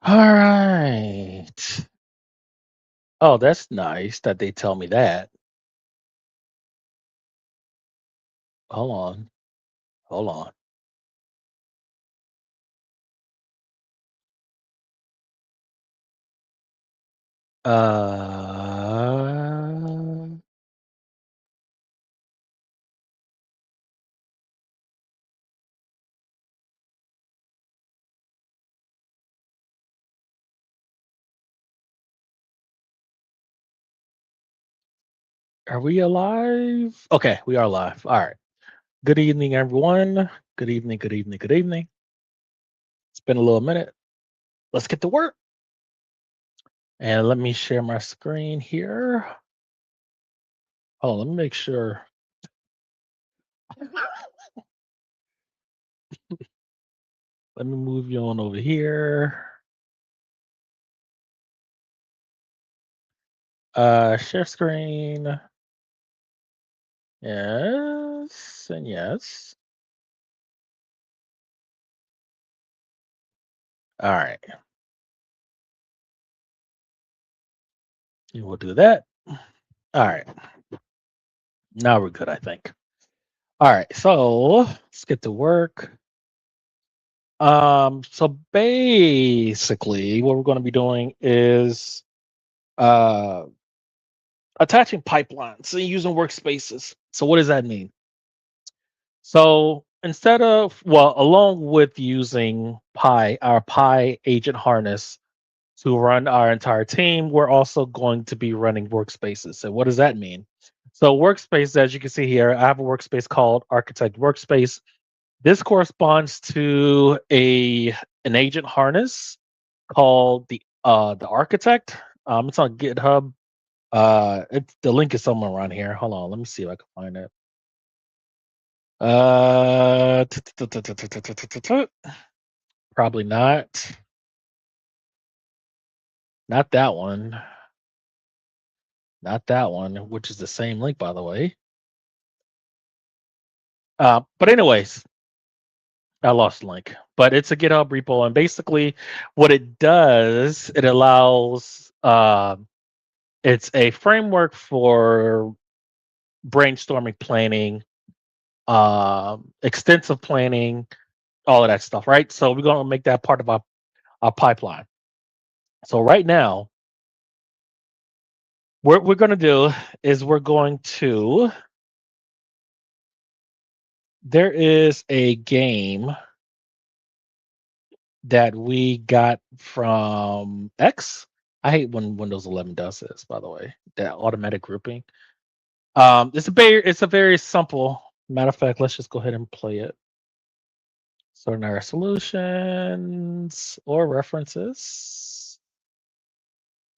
All right. Oh, that's nice that they tell me that. Hold on. Hold on. Uh, are we alive? Okay, we are live. All right. Good evening, everyone. Good evening, good evening, good evening. It's been a little minute. Let's get to work. And let me share my screen here. Oh, let me make sure. Let me move you on over here. Share screen. Yes, and yes. All right. You will do that. All right. Now we're good, I think. All right. So let's get to work. So basically what we're going to be doing is uh attaching pipelines and using workspaces. So what does that mean? So instead of along with using our Pi agent harness to run our entire team, we're also going to be running workspaces. So what does that mean? So workspace, as you can see here, I have a workspace called Architect Workspace. This corresponds to an agent harness called the Architect. It's on GitHub. It's the link is somewhere around here. Hold on, let me see if I can find it. Probably not. Not that one. Not that one, which is the same link, by the way. But anyways, I lost the link. But it's a GitHub repo, and basically, what it does, it allows. It's a framework for brainstorming, planning, extensive planning, all of that stuff, right? So we're going to make that part of our pipeline. So right now, what we're going to do is we're going to. There is a game that we got from X. I hate when Windows 11 does this, by the way, that automatic grouping. It's a very simple. Matter of fact, let's just go ahead and play it. Sorting our solutions or references.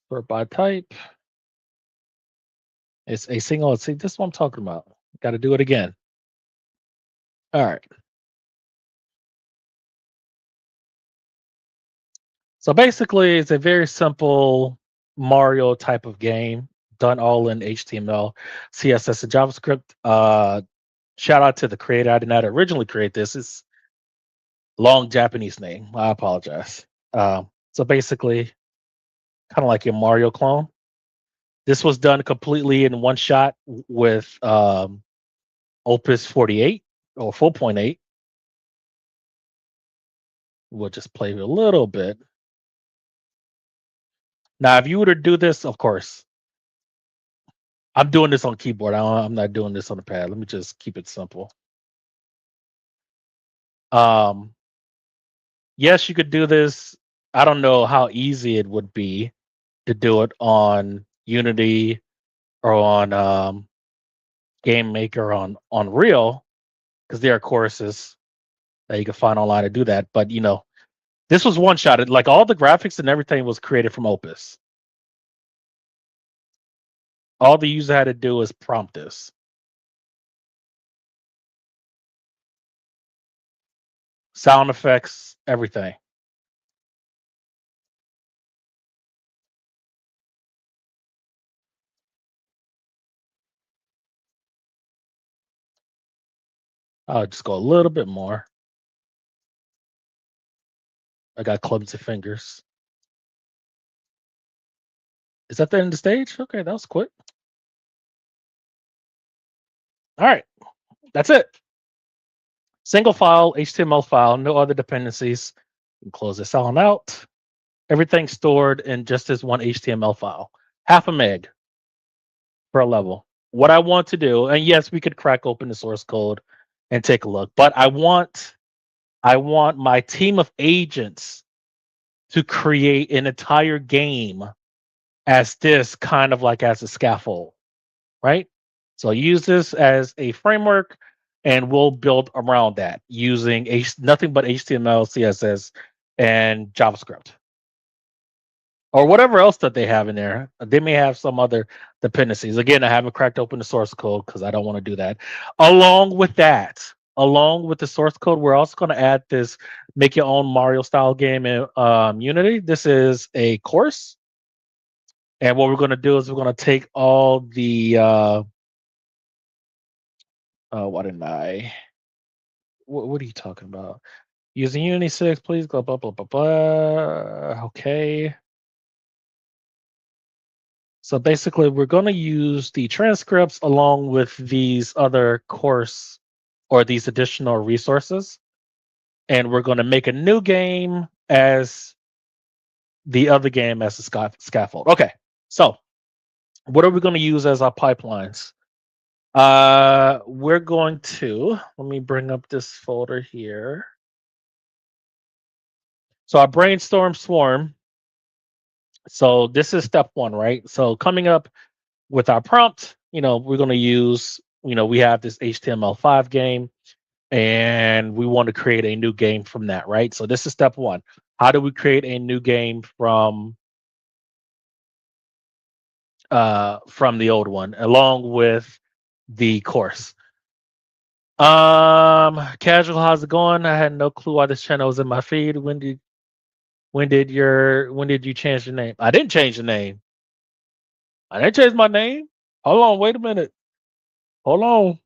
Sort by type. It's a single. See, this is what I'm talking about. Got to do it again. All right. So basically, it's a very simple Mario type of game done all in HTML, CSS, and JavaScript. Shout out to the creator. I did not originally create this. It's long Japanese name. I apologize. So basically, kind of like your Mario clone. This was done completely in one shot with Opus 48 or 4.8. We'll just play a little bit. Now, if you were to do this, of course, I'm doing this on keyboard. I'm not doing this on the pad. Let me just keep it simple. Um, yes, you could do this. I don't know how easy it would be to do it on Unity or on Game Maker on Real, because there are courses that you can find online to do that. But this was one shot. Like all the graphics and everything was created from Opus. All the user had to do is prompt this. Sound effects, everything. I'll just go a little bit more. I got clumsy fingers. Is that the end of the stage? Okay, that was quick. All right, that's it. Single file, HTML file, no other dependencies. You can close this on out. Everything stored in just this one HTML file. Half a meg per level. What I want to do, and yes, we could crack open the source code and take a look, but I want my team of agents to create an entire game as this kind of like as a scaffold, right? So use this as a framework and we'll build around that using nothing but HTML, CSS, and JavaScript or whatever else that they have in there. They may have some other dependencies. Again, I haven't cracked open the source code because I don't want to do that. Along with that, along with the source code, we're also going to add this make your own Mario style game in Unity. This is a course. And what we're going to do is we're going to take all the what didn't I? What are you talking about? Using Unity 6, please blah blah blah blah blah. Okay. So basically, we're going to use the transcripts along with these other course or these additional resources, and we're going to make a new game as the other game as a scaffold. Okay. So what are we going to use as our pipelines? We're going to let me bring up this folder here. So our brainstorm swarm. So this is step one, right? So coming up with our prompt, we're going to use, we have this HTML5 game and we want to create a new game from that, right? So this is step one. How do we create a new game from the old one along with the course? Casual, how's it going? I had no clue why this channel was in my feed. When did you change the name? I didn't change the name. I didn't change my name. Hold on, wait a minute. Hold on.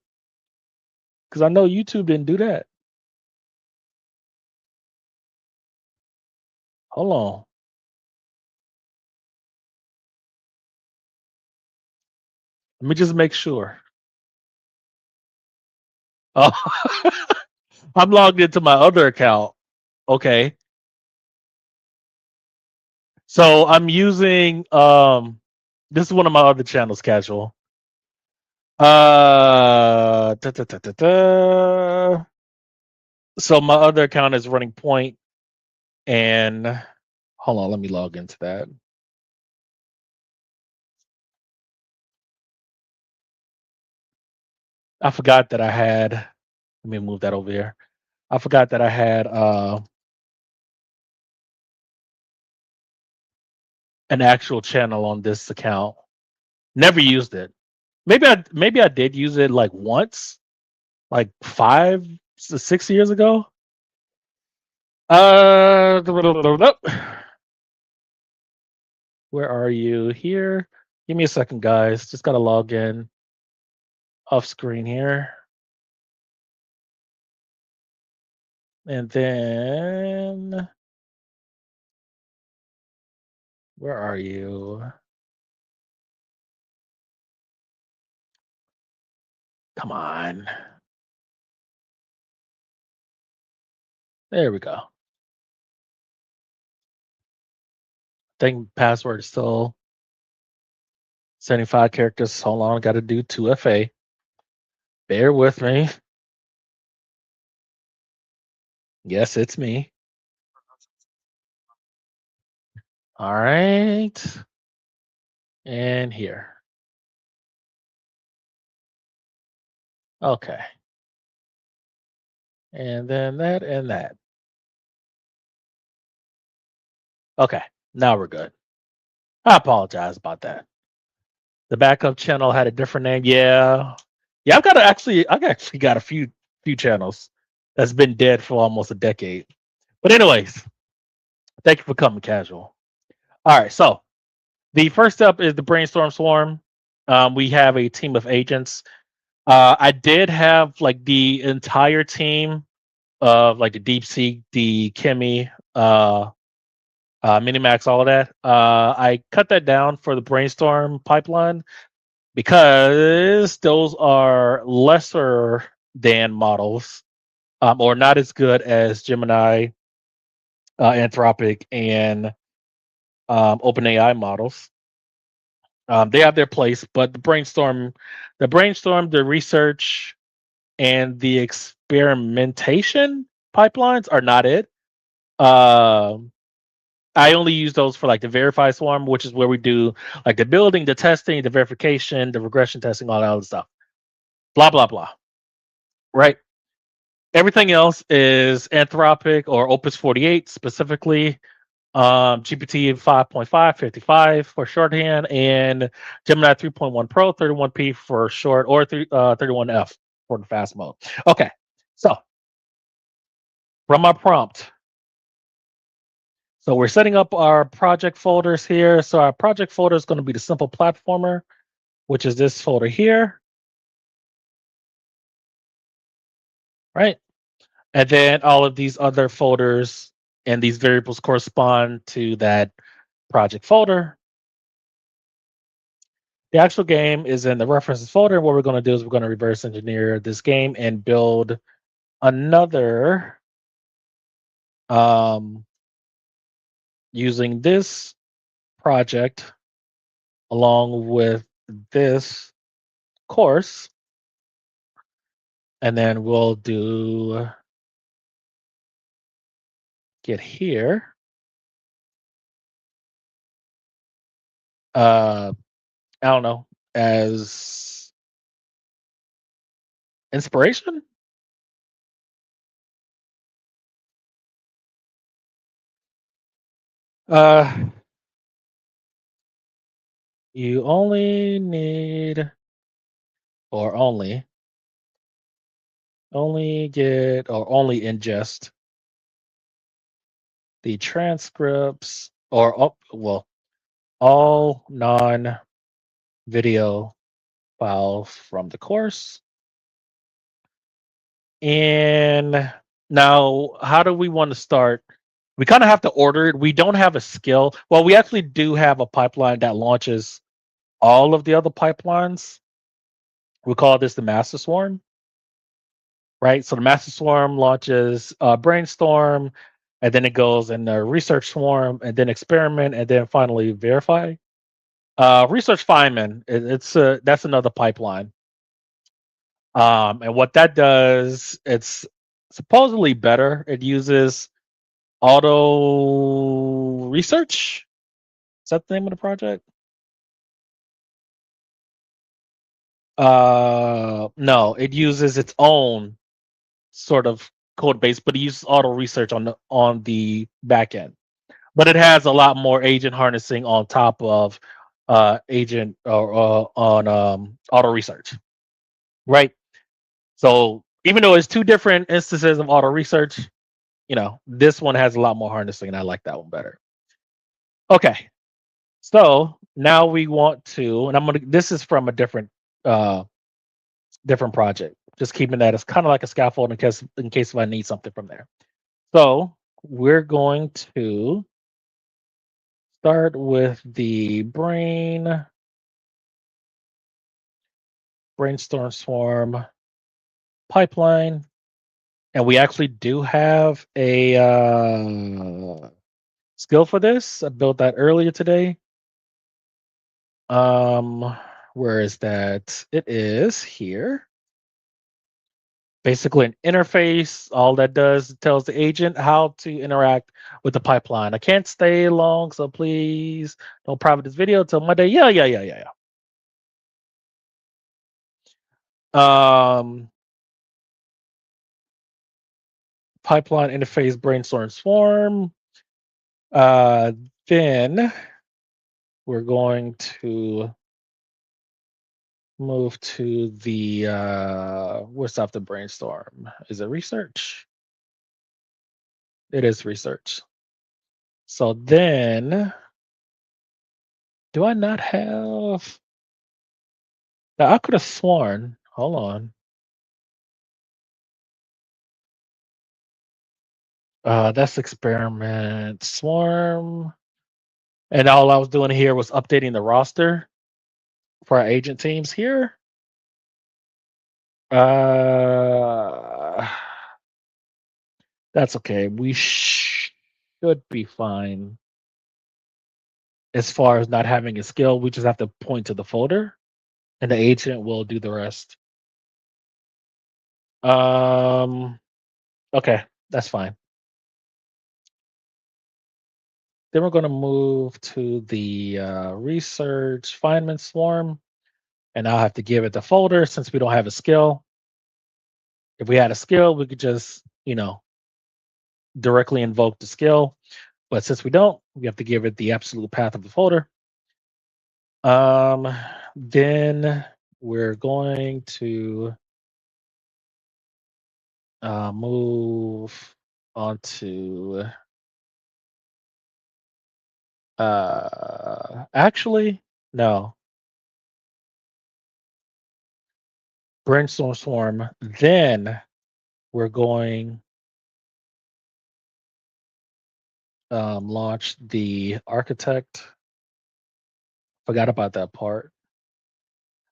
Because I know YouTube didn't do that. Hold on. Let me just make sure. Oh, I'm logged into my other account. Okay. So I'm using this is one of my other channels, casual. Da, da, da, da, da. So my other account is running point and hold on, let me log into that. I forgot that I had let me move that over here. I forgot that I had an actual channel on this account. Never used it. Maybe I did use it like once, like 5 to 6 years ago. Uh, where are you here? Give me a second, guys. Just gotta log in off screen here. And then where are you? Come on. There we go. I think password is still 75 characters. Hold on, I gotta do 2FA. Bear with me. Yes, it's me. All right. And here. Okay. And then that and that. Okay. Now we're good. I apologize about that. The backup channel had a different name. Yeah. Yeah, I've actually got a few channels that's been dead for almost a decade. But anyways, thank you for coming, casual. All right, so the first step is the brainstorm swarm. We have a team of agents. I did have like the entire team of like the DeepSeek, the Kimi, Minimax, all of that. I cut that down for the brainstorm pipeline because those are lesser than models, or not as good as Gemini, Anthropic, and OpenAI models. They have their place, but the research, and the experimentation pipelines are not it. Um, I only use those for like the verify swarm, which is where we do like the building, the testing, the verification, the regression testing, all that other stuff. Blah blah blah. Right. Everything else is Anthropic or Opus 48 specifically. GPT 5.5, 55 for shorthand, and Gemini 3.1 Pro, 31p for short, or 31F for the fast mode. Okay, so from our prompt, so we're setting up our project folders here. So our project folder is going to be the simple platformer, which is this folder here, right? And then all of these other folders and these variables correspond to that project folder. The actual game is in the references folder. What we're going to do is we're going to reverse engineer this game and build another um, using this project along with this course. And then we'll do get here. I don't know, as inspiration. Uh, you only need, or only get, or only ingest the transcripts, or well, all non-video files from the course. And now, how do we want to start? We kind of have to order it. We don't have a skill. Well, we actually do have a pipeline that launches all of the other pipelines. We call this the master swarm, right? So the master swarm launches brainstorm, and then it goes in the research swarm, and then experiment, and then finally verify. Research Feynman, it's that's another pipeline. And what that does, it's supposedly better. It uses auto research. Is that the name of the project? No, it uses its own sort of code base, but it uses auto research on the back end. But it has a lot more agent harnessing on top of agent or on auto research, right? So even though it's two different instances of auto research, this one has a lot more harnessing, and I like that one better. Okay, so now we want to, and I'm gonna. This is from a uh, different project. Just keeping that as kind of like a scaffold in case if I need something from there. So we're going to start with the brainstorm swarm pipeline, and we actually do have a skill for this. I built that earlier today. Um, where is that? It is here. Basically, an interface. All that does tells the agent how to interact with the pipeline. I can't stay long, so please don't private this video till Monday. Yeah. Um, pipeline interface brainstorm swarm. Uh, then we're going to move to the what's after brainstorm? Is it research? It is research. So then, do I not have? Now, I could have sworn. Hold on. That's experiment swarm. And all I was doing here was updating the roster for our agent teams here. Uh, that's okay. We should be fine as far as not having a skill. We just have to point to the folder, and the agent will do the rest. Um, okay, that's fine. Then we're going to move to the research Feynman swarm, and I'll have to give it the folder since we don't have a skill. If we had a skill, we could just, directly invoke the skill. But since we don't, we have to give it the absolute path of the folder. Um, then we're going to move on to actually no brainstorm swarm. Then we're going launch the architect. Forgot about that part.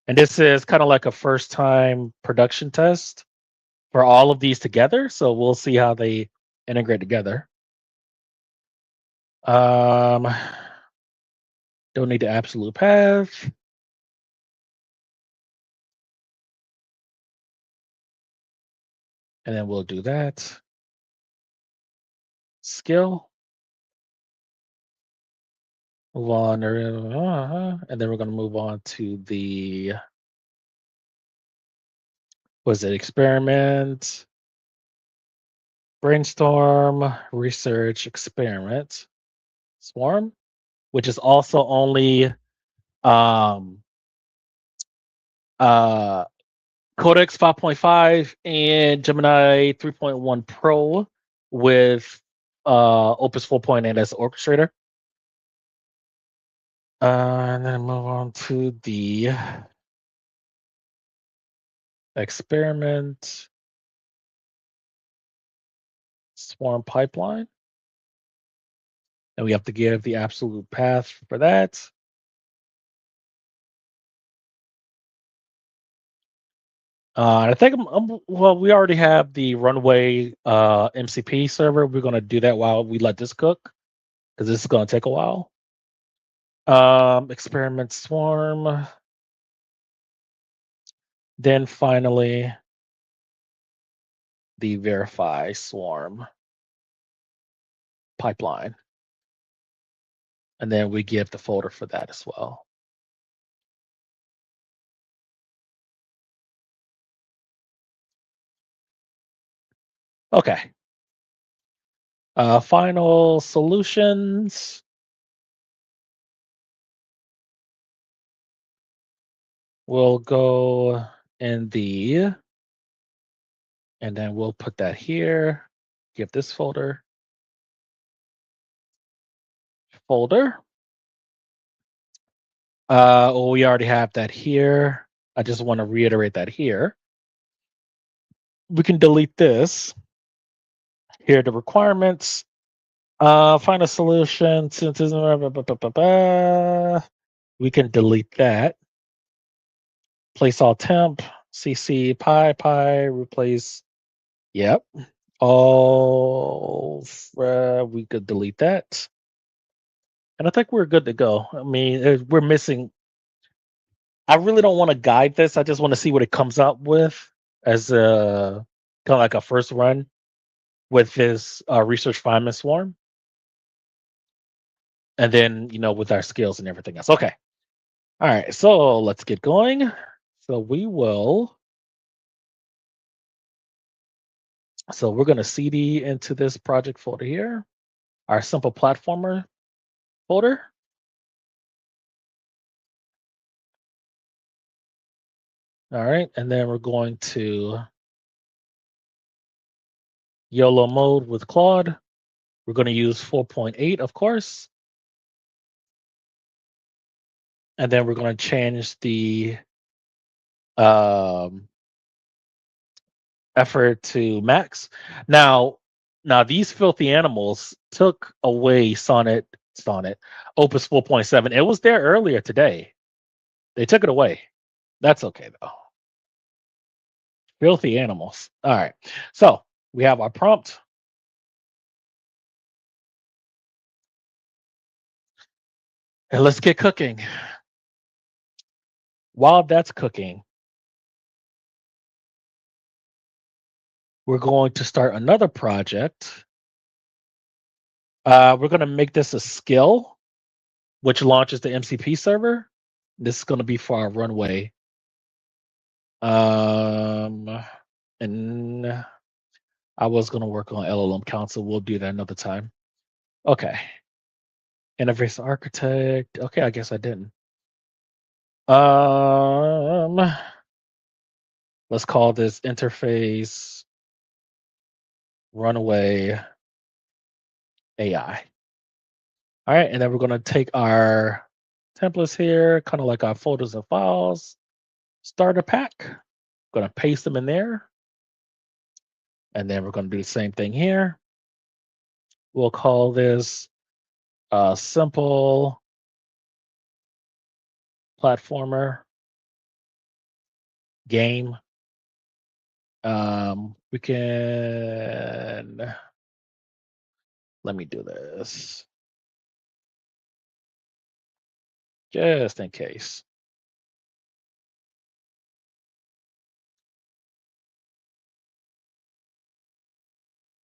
And this is kind of like a first time production test for all of these together. So we'll see how they integrate together. Um, don't need the absolute path. And then we'll do that. Skill. Move on. And then we're going to move on to the, was it experiment, brainstorm, research, experiment, swarm, which is also only um, uh, Codex 5.5 and Gemini 3.1 Pro with Opus 4.8 as the orchestrator. And then move on to the experiment swarm pipeline. And we have to give the absolute path for that. I think well, we already have the runway MCP server. We're going to do that while we let this cook because this is going to take a while. Experiment swarm. Then finally, the verify swarm pipeline. And then we give the folder for that as well. Okay. Final solutions. We'll go in the, and then we'll put that here. Give this folder. Well, we already have that here. I just want to reiterate that here. We can delete this. Here are the requirements. Find a solution. We can delete that. Place all temp, cc pi, replace. Yep. All we could delete that. And I think we're good to go. I mean, we're missing. I really don't want to guide this. I just want to see what it comes up with as a kind of like a first run with this research Feynman swarm, and then with our skills and everything else. Okay. All right. So let's get going. So we will. So we're going to cd into this project folder here, our simple platformer folder. All right. And then we're going to YOLO mode with Claude. We're going to use 4.8, of course. And then we're going to change the effort to max. Now, Now these filthy animals took away Sonnet Opus 4.7. It was there earlier today. They took it away. That's okay though. Filthy animals. All right. So we have our prompt. And let's get cooking. While that's cooking, we're going to start another project. We're going to make this a skill, which launches the MCP server. This is going to be for our runway. And I was going to work on LLM Council. We'll do that another time. Okay. Interface architect. Okay, I guess I didn't. Let's call this interface runway AI. All right, and then we're going to take our templates here, kind of like our folders and files, starter pack. Going to paste them in there. And then we're going to do the same thing here. We'll call this a simple platformer game. We can, let me do this just in case.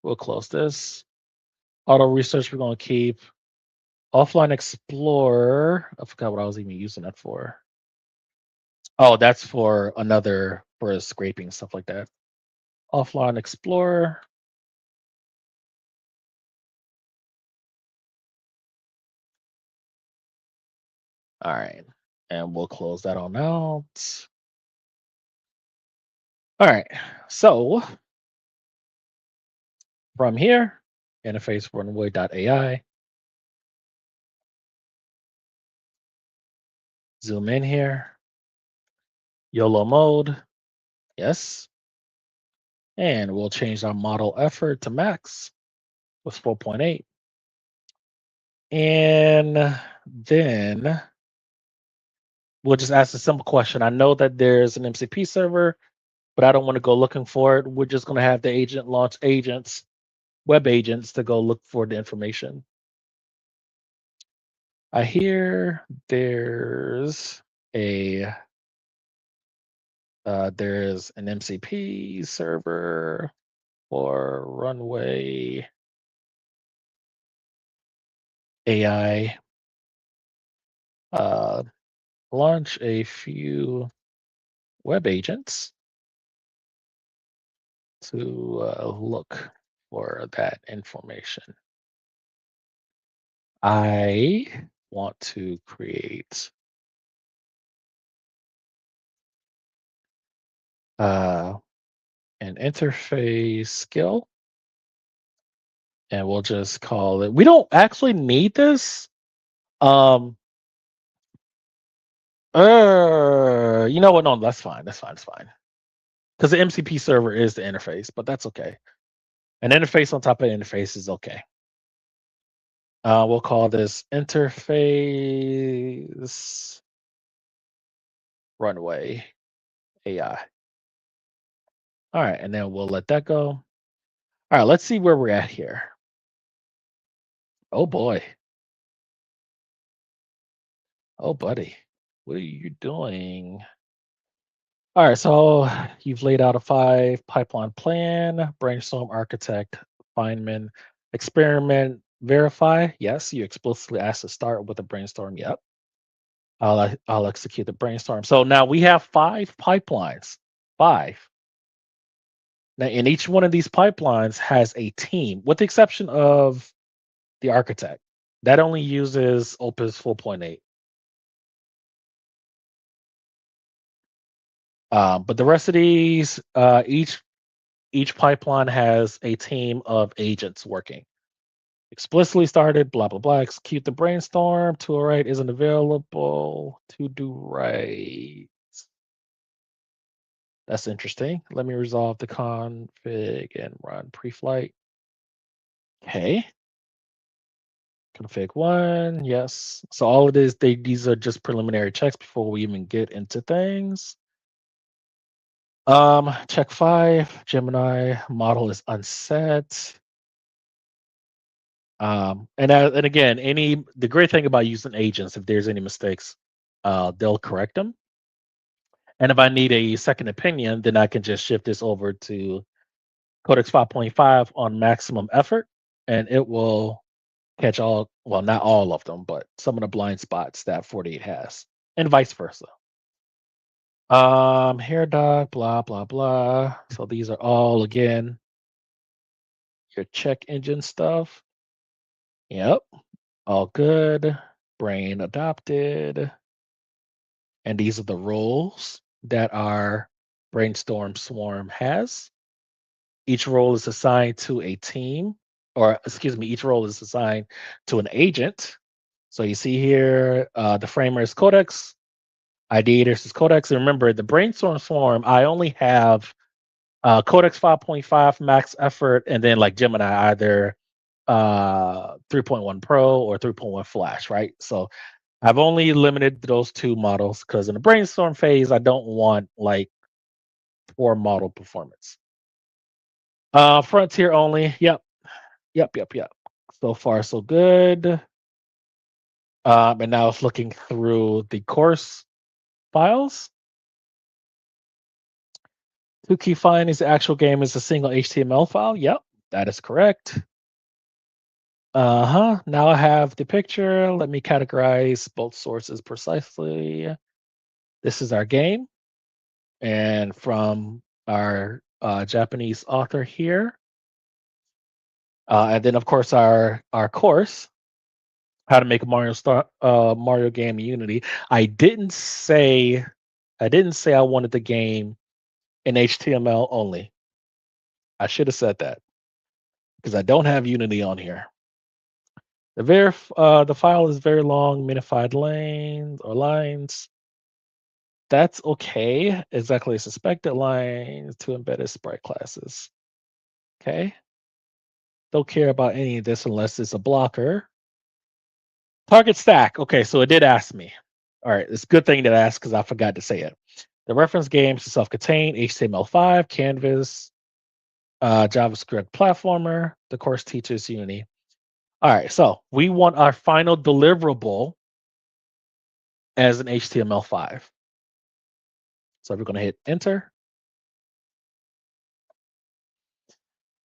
We'll close this. Auto research, we're going to keep. Offline Explorer, I forgot what I was even using that for. Oh, that's for another, for scraping, stuff like that. Offline Explorer. All right. And we'll close that on out. All right. So from here, interface runway.ai. Zoom in here. YOLO mode. Yes. And we'll change our model effort to max with 4.8. And then we'll just ask a simple question. I know that there's an MCP server, but I don't want to go looking for it. We're just going to have the agent launch agents, web agents, to go look for the information. I hear there's an MCP server for runway AI. Launch a few web agents to look for that information. I want to create an interface skill, and we'll just call it. We don't actually need this. You know what? No, that's fine. That's fine. That's fine. Because the MCP server is the interface, but that's okay. An interface on top of interface is okay. We'll call this interface runway AI. All right, and then we'll let that go. All right, let's see where we're at here. Oh boy. Oh buddy. What are you doing? All right, so you've laid out a 5 pipeline plan: brainstorm, architect, Feynman, experiment, verify. Yes, you explicitly asked to start with a brainstorm. Yep. I'll execute the brainstorm. So now we have 5 pipelines. 5. Now, in each one of these pipelines has a team, with the exception of the architect. That only uses Opus 4.8. But the rest of these, each pipeline has a team of agents working. Explicitly started, blah blah blah. Execute the brainstorm. To write isn't available. To do right. That's interesting. Let me resolve the config and run pre-flight. Okay. Config one, yes. So all it is, these are just preliminary checks before we even get into things. Check 5, Gemini model is unset. And again, the great thing about using agents, if there's any mistakes, they'll correct them. And if I need a second opinion, then I can just shift this over to Codex 5.5 on maximum effort, and it will catch all, well, not all of them, but some of the blind spots that 48 has, and vice versa. Hair dog, blah, blah, blah. So these are all, again, your check engine stuff. Yep, all good. Brain adopted. And these are the roles that our brainstorm swarm has. Each role is assigned to a team, or excuse me, each role is assigned to an agent. So you see here, the framer is Codex, ideators is Codex. And remember, the brainstorm swarm, I only have Codex 5.5 max effort, and then like Gemini, either 3.1 Pro or 3.1 Flash, right? So I've only limited those two models because in the brainstorm phase, I don't want like poor model performance. Frontier only. Yep. Yep. Yep. Yep. So far, so good. And now it's looking through the course files. Two key findings: the actual game is a single HTML file. Yep, that is correct. Uh-huh. Now I have the picture. Let me categorize both sources precisely. This is our game. And from our Japanese author here. And then of course our course, how to make a Mario game in Unity. I didn't say I wanted the game in HTML only. I should have said that because I don't have Unity on here. The file is very long, minified lanes or lines. That's okay. Exactly suspected lines to embedded sprite classes. Okay. Don't care about any of this unless it's a blocker. Target stack. Okay, so it did ask me. All right, it's a good thing that I asked because I forgot to say it. The reference games is self-contained, HTML5, Canvas, JavaScript platformer. The course teaches Unity. All right, so we want our final deliverable as an HTML5. So we're going to hit enter.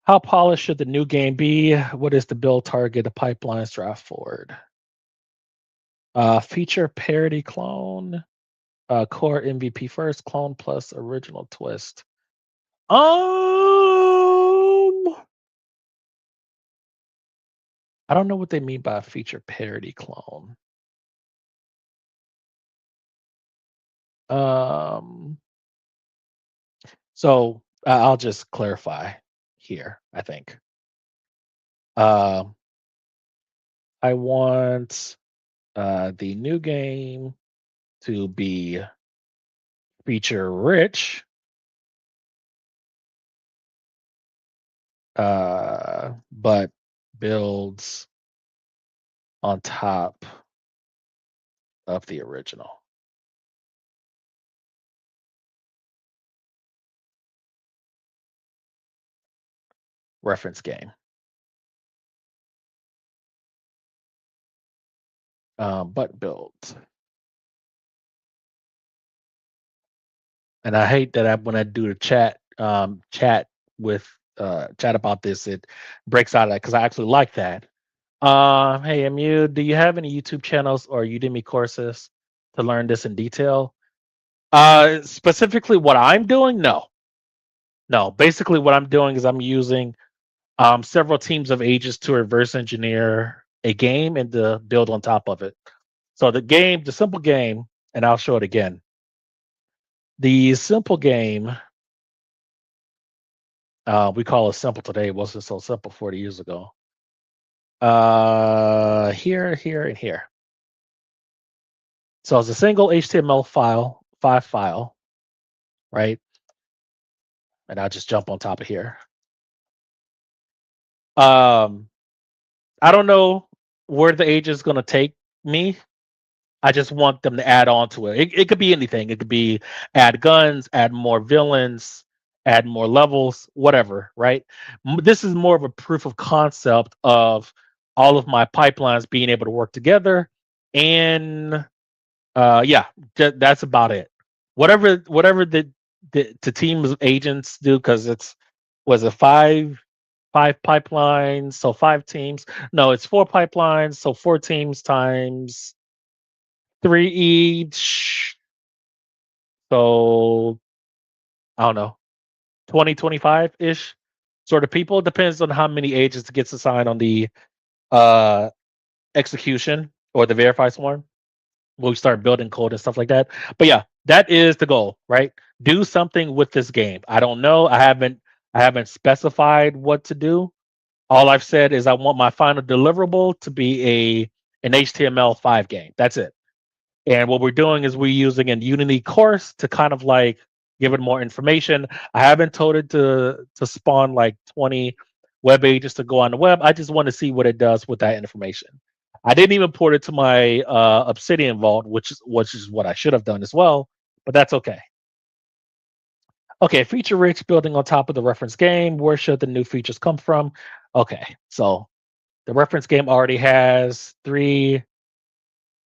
How polished should the new game be? What is the build target? The pipelines draft forward. Feature parity clone. Core MVP first, clone plus original twist. I don't know what they mean by a feature parity clone. Um, so I'll just clarify here, I think. Um, I want the new game to be feature rich, but builds on top of the original. Reference game. But builds. And I hate that when I do the chat with chat about this, it breaks out of that because I actually like that. Hey MU, do you have any YouTube channels or Udemy courses to learn this in detail? Specifically what I'm doing? No. No. Basically what I'm doing is I'm using several teams of agents to reverse engineer a game and to build on top of it. So the simple game, and I'll show it again. The simple game, we call it simple today. It wasn't so simple 40 years ago. Here, here, and here. So it's a single HTML file, 5 file, right? And I'll just jump on top of here. I don't know where the age is gonna take me. I just want them to add on to it. It could be anything. It could be add guns, add more villains, add more levels, whatever, right? This is more of a proof of concept of all of my pipelines being able to work together. And yeah, that's about it. Whatever the team of agents do, because it's was it five pipelines, so five teams. No, it's four pipelines, so four teams times three each. So I don't know, 20, 25 ish sort of people. It depends on how many agents gets assigned on the uh execution or the verify swarm. When we start building code and stuff like that. But yeah, that is the goal, right? Do something with this game. I don't know. I haven't specified what to do. All I've said is I want my final deliverable to be an HTML5 game. That's it. And what we're doing is we're using a Unity course to kind of like give it more information. I haven't told it to spawn like 20 web pages to go on the web. I just want to see what it does with that information. I didn't even port it to my Obsidian Vault, which is what I should have done as well, but that's okay. Okay, feature rich building on top of the reference game. Where should the new features come from? Okay, so the reference game already has three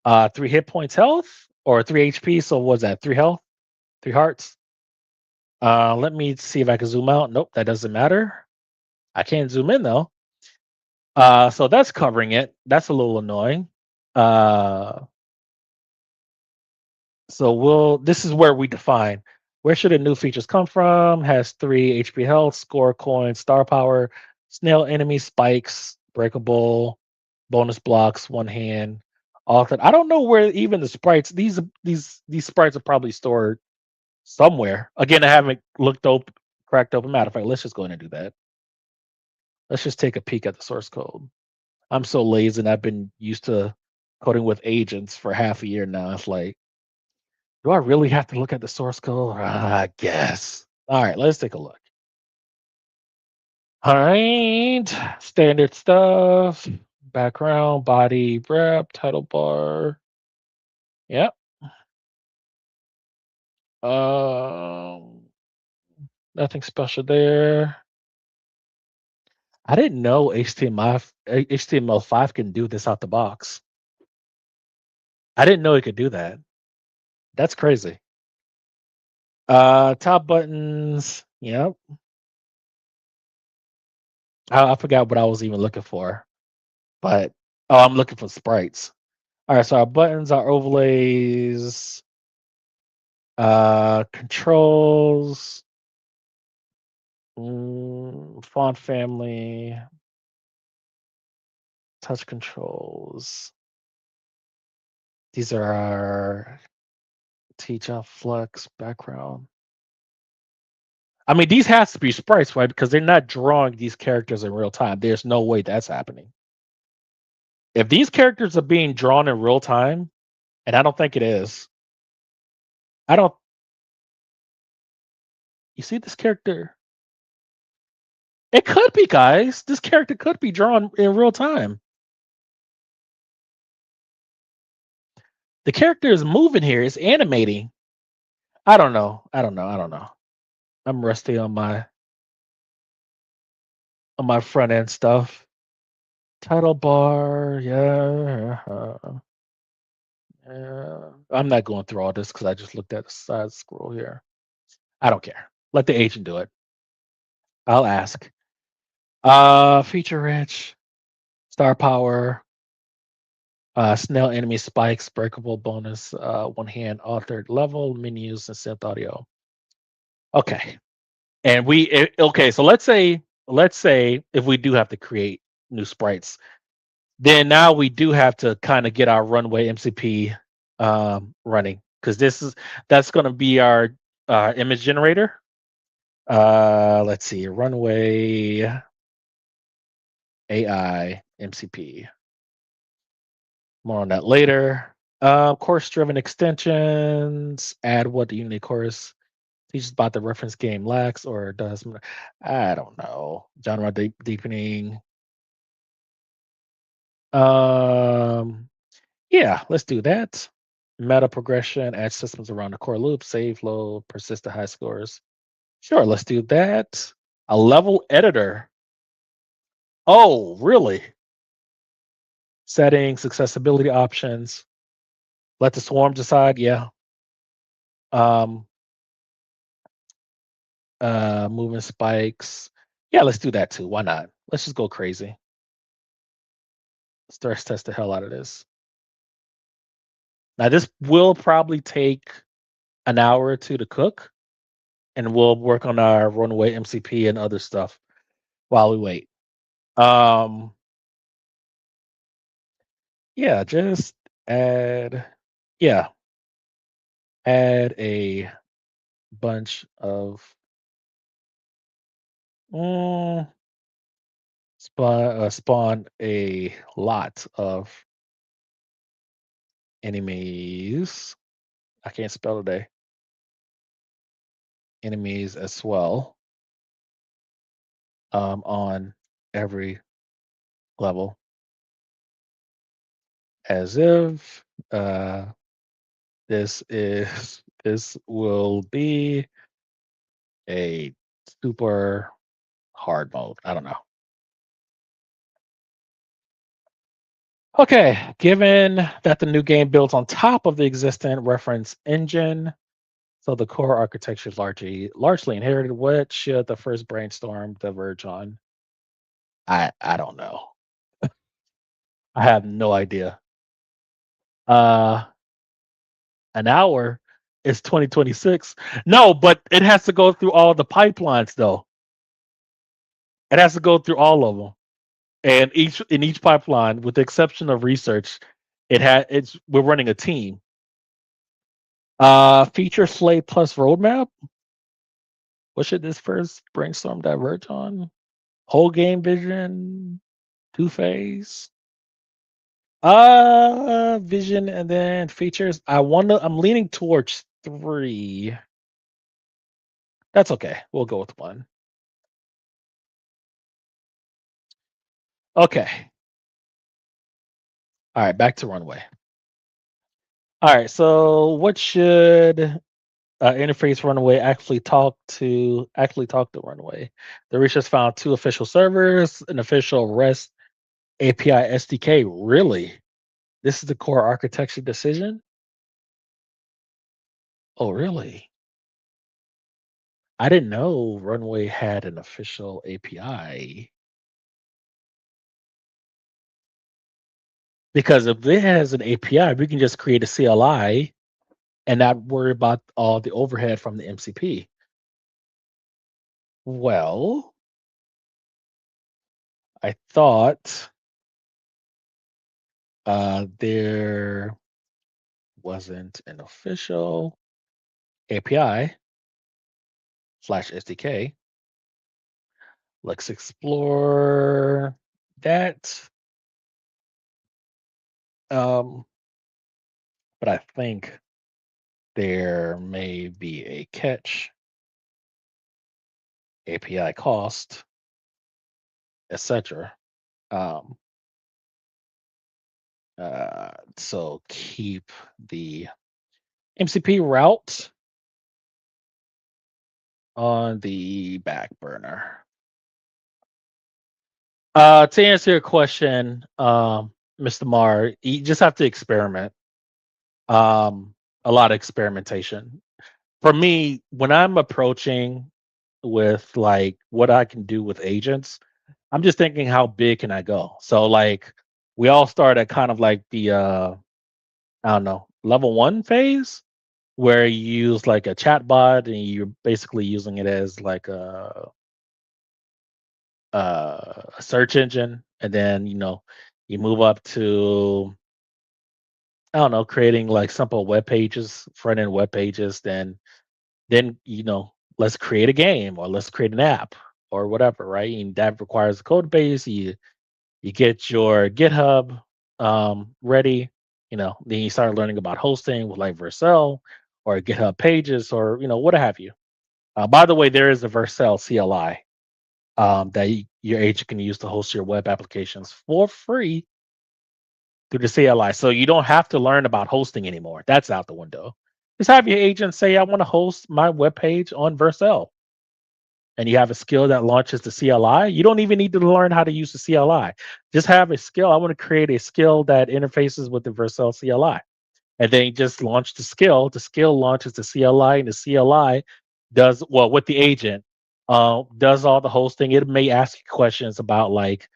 hit points health or three HP. So what's that? Three health, three hearts. Let me see if I can zoom out. Nope, that doesn't matter. I can't zoom in though. So that's covering it. That's a little annoying. Uh, so this is where we define where should the new features come from. Has three HP health, score coins, star power, snail enemy spikes, breakable, bonus blocks, one hand. Authored. I don't know where even the sprites. These sprites are probably stored somewhere. Again, I haven't looked open, cracked open. Matter of fact, let's just go in and do that. Let's just take a peek at the source code. I'm so lazy and I've been used to coding with agents for half a year now. It's like, do I really have to look at the source code? I guess. All right, let's take a look. All right, standard stuff. Background, body, wrap, title bar. Yep. Um, nothing special there. I didn't know HTML5 can do this out the box. I didn't know it could do that. That's crazy. Top buttons. Yep. I forgot what I was even looking for, but oh, I'm looking for sprites. All right, so our buttons, our overlays, controls, font family, touch controls. These are our teach out flex background. I mean, these has to be sprites, right? Because they're not drawing these characters in real time. There's no way that's happening. If these characters are being drawn in real time, and I don't think it is, I don't. You see this character? It could be, guys. This character could be drawn in real time. The character is moving here. It's animating. I don't know. I don't know. I don't know. I'm rusty on my front end stuff. Title bar, yeah. Yeah. I'm not going through all this because I just looked at the side scroll here. I don't care. Let the agent do it. I'll ask. Feature rich, star power, snail enemy spikes, breakable bonus, one hand authored level, menus, and synth audio. Okay. And okay, so let's say if we do have to create new sprites, then now we do have to kind of get our runway MCP running because that's going to be our image generator. Let's see, runway AI MCP. More on that later. Course-driven extensions. Add what the Unity course teaches about the reference game lacks or does. I don't know. Genre deepening. Um, yeah, let's do that. Meta progression, add systems around the core loop, save, load, persist to high scores. Sure, let's do that. A level editor. Oh, really? Settings, accessibility options. Let the swarm decide. Yeah. Um, movement spikes. Yeah, let's do that too. Why not? Let's just go crazy. Stress test the hell out of this. Now, this will probably take an hour or two to cook, and we'll work on our runway MCP and other stuff while we wait. Um, yeah, just add, yeah, add a bunch of mm, spawn a lot of enemies. I can't spell today. Enemies as well, on every level, as if this will be a super hard mode. I don't know. Okay, given that the new game builds on top of the existing reference engine, so the core architecture is largely inherited, what should the first brainstorm diverge on? I don't know. I have no idea. Uh an hour is 2026. No, but it has to go through all the pipelines though. It has to go through all of them. And each pipeline, with the exception of research, it's we're running a team. Feature slate plus roadmap. What should this first brainstorm diverge on? Whole game vision, two phase. Vision and then features. I'm leaning towards three. That's okay. We'll go with one. Okay. All right, back to runway. All right, so what should interface runway actually talk to runway? The research found two official servers, an official REST API SDK. Really? This is the core architecture decision? Oh, really? I didn't know Runway had an official API because if it has an API, we can just create a CLI and not worry about all the overhead from the MCP. Well, I thought there wasn't an official API slash SDK. Let's explore that. Um, but I think there may be a catch, API cost, etc. Um, so keep the MCP route on the back burner. To answer your question, Mr. Marr, you just have to experiment. Um, a lot of experimentation. For me, when I'm approaching with like what I can do with agents, I'm just thinking how big can I go? So like we all start at kind of like the I don't know, level one phase where you use like a chat bot and you're basically using it as like a search engine, and then you move up to, I don't know, creating like simple web pages, front end web pages. Then let's create a game or let's create an app or whatever, right? And that requires a code base. You get your GitHub ready. Then you start learning about hosting with like Vercel or GitHub Pages or what have you. By the way, there is a Vercel CLI that your agent can use to host your web applications for free. through the CLI. So you don't have to learn about hosting anymore. That's out the window. Just have your agent say, I want to host my web page on Vercel. And you have a skill that launches the CLI. You don't even need to learn how to use the CLI. Just have a skill. I want to create a skill that interfaces with the Vercel CLI. And then you just launch the skill. The skill launches the CLI, and the CLI does well with the agent, does all the hosting. It may ask you questions about like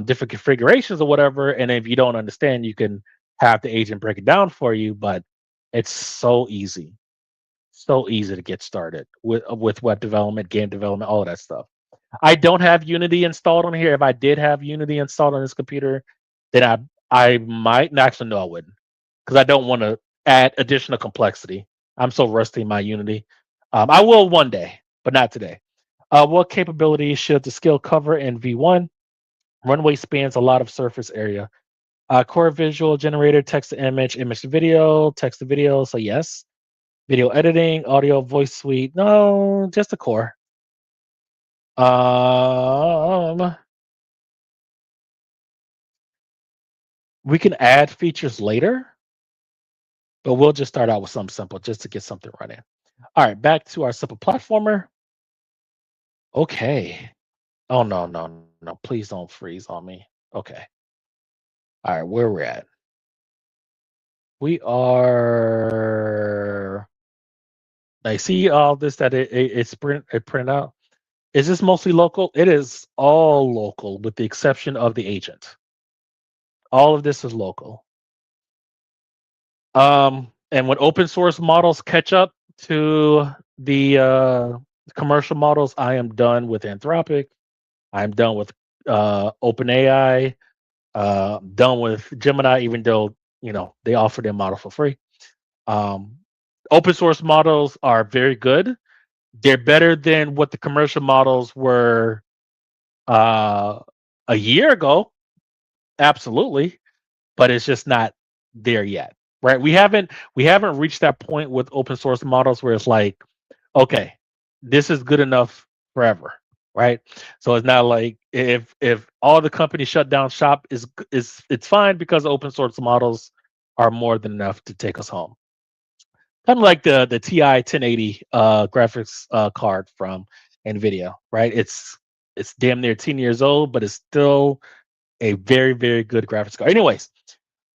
different configurations or whatever. And if you don't understand, you can have the agent break it down for you. But it's so easy to get started with web development, game development, all of that stuff. I don't have Unity installed on here. If I did have Unity installed on this computer, then I might actually no, I wouldn't, because I don't want to add additional complexity. I'm so rusty in my Unity. I will one day, but not today. What capabilities should the skill cover in V1? Runway spans a lot of surface area. Core visual generator, text to image, image to video, text to video. So yes. Video editing, audio, voice suite. No, just the core. Um, we can add features later, but we'll just start out with something simple just to get something running. All right, back to our simple platformer. Okay. Oh no, no, no! Please don't freeze on me. Okay. All right, where we're at? We are. I see all this that it print out. Is this mostly local? It is all local, with the exception of the agent. All of this is local. And when open source models catch up to the commercial models, I am done with Anthropic. I'm done with OpenAI. Done with Gemini, even though they offer their model for free. Um, Open source models are very good. They're better than what the commercial models were uh, a year ago. Absolutely, but it's just not there yet, right? We haven't reached that point with open source models where it's like, okay, this is good enough forever, right? So it's not like if all the companies shut down shop is it's fine, because open source models are more than enough to take us home. Kind of like the TI 1080 graphics card from Nvidia, right? It's damn near 10 years old, but it's still a very, very good graphics card. Anyways,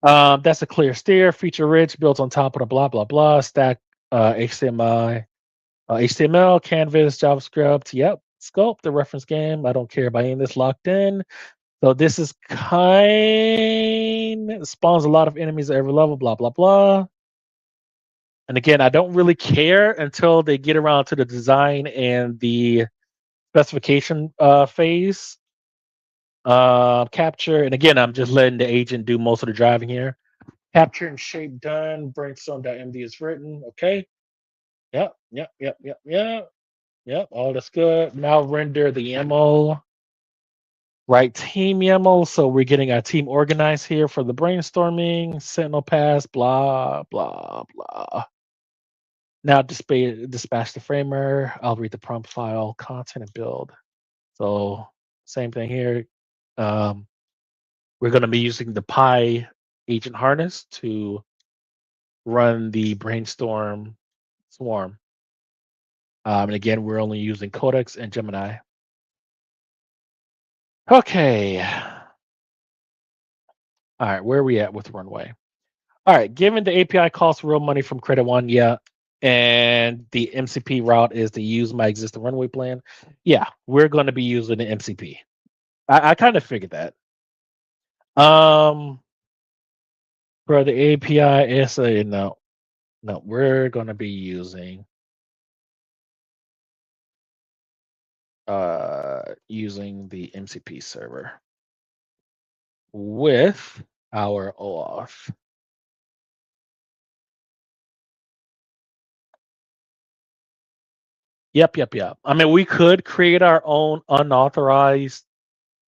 that's a clear steer, feature rich, built on top of the blah blah blah stack, HTML, Canvas, JavaScript. Yep, scope, the reference game. I don't care about any of this locked in. So this is kind spawns a lot of enemies at every level. Blah blah blah. And again, I don't really care until they get around to the design and the specification phase. Capture, and again, I'm just letting the agent do most of the driving here. Capture and shape done. Brainstorm.md is written. Okay. Yep. Yep. Yep. Yep. Yep. Yep. All that's good. Now render the YAML. Right team YAML. So we're getting our team organized here for the brainstorming. Sentinel pass. Blah blah blah. Now dispatch the framer. I'll read the prompt file, content, and build. So same thing here. We're going to be using the Pi agent harness to run the brainstorm swarm. And again, we're only using Codex and Gemini. Okay. All right, where are we at with Runway? All right, given the API costs real money from Credit One, yeah, and the MCP route is to use my existing Runway plan, yeah, we're going to be using the MCP. I kind of figured that. For the API, SA, no, we're going to be using using the MCP server with our OAuth. Yep. I mean, we could create our own unauthorized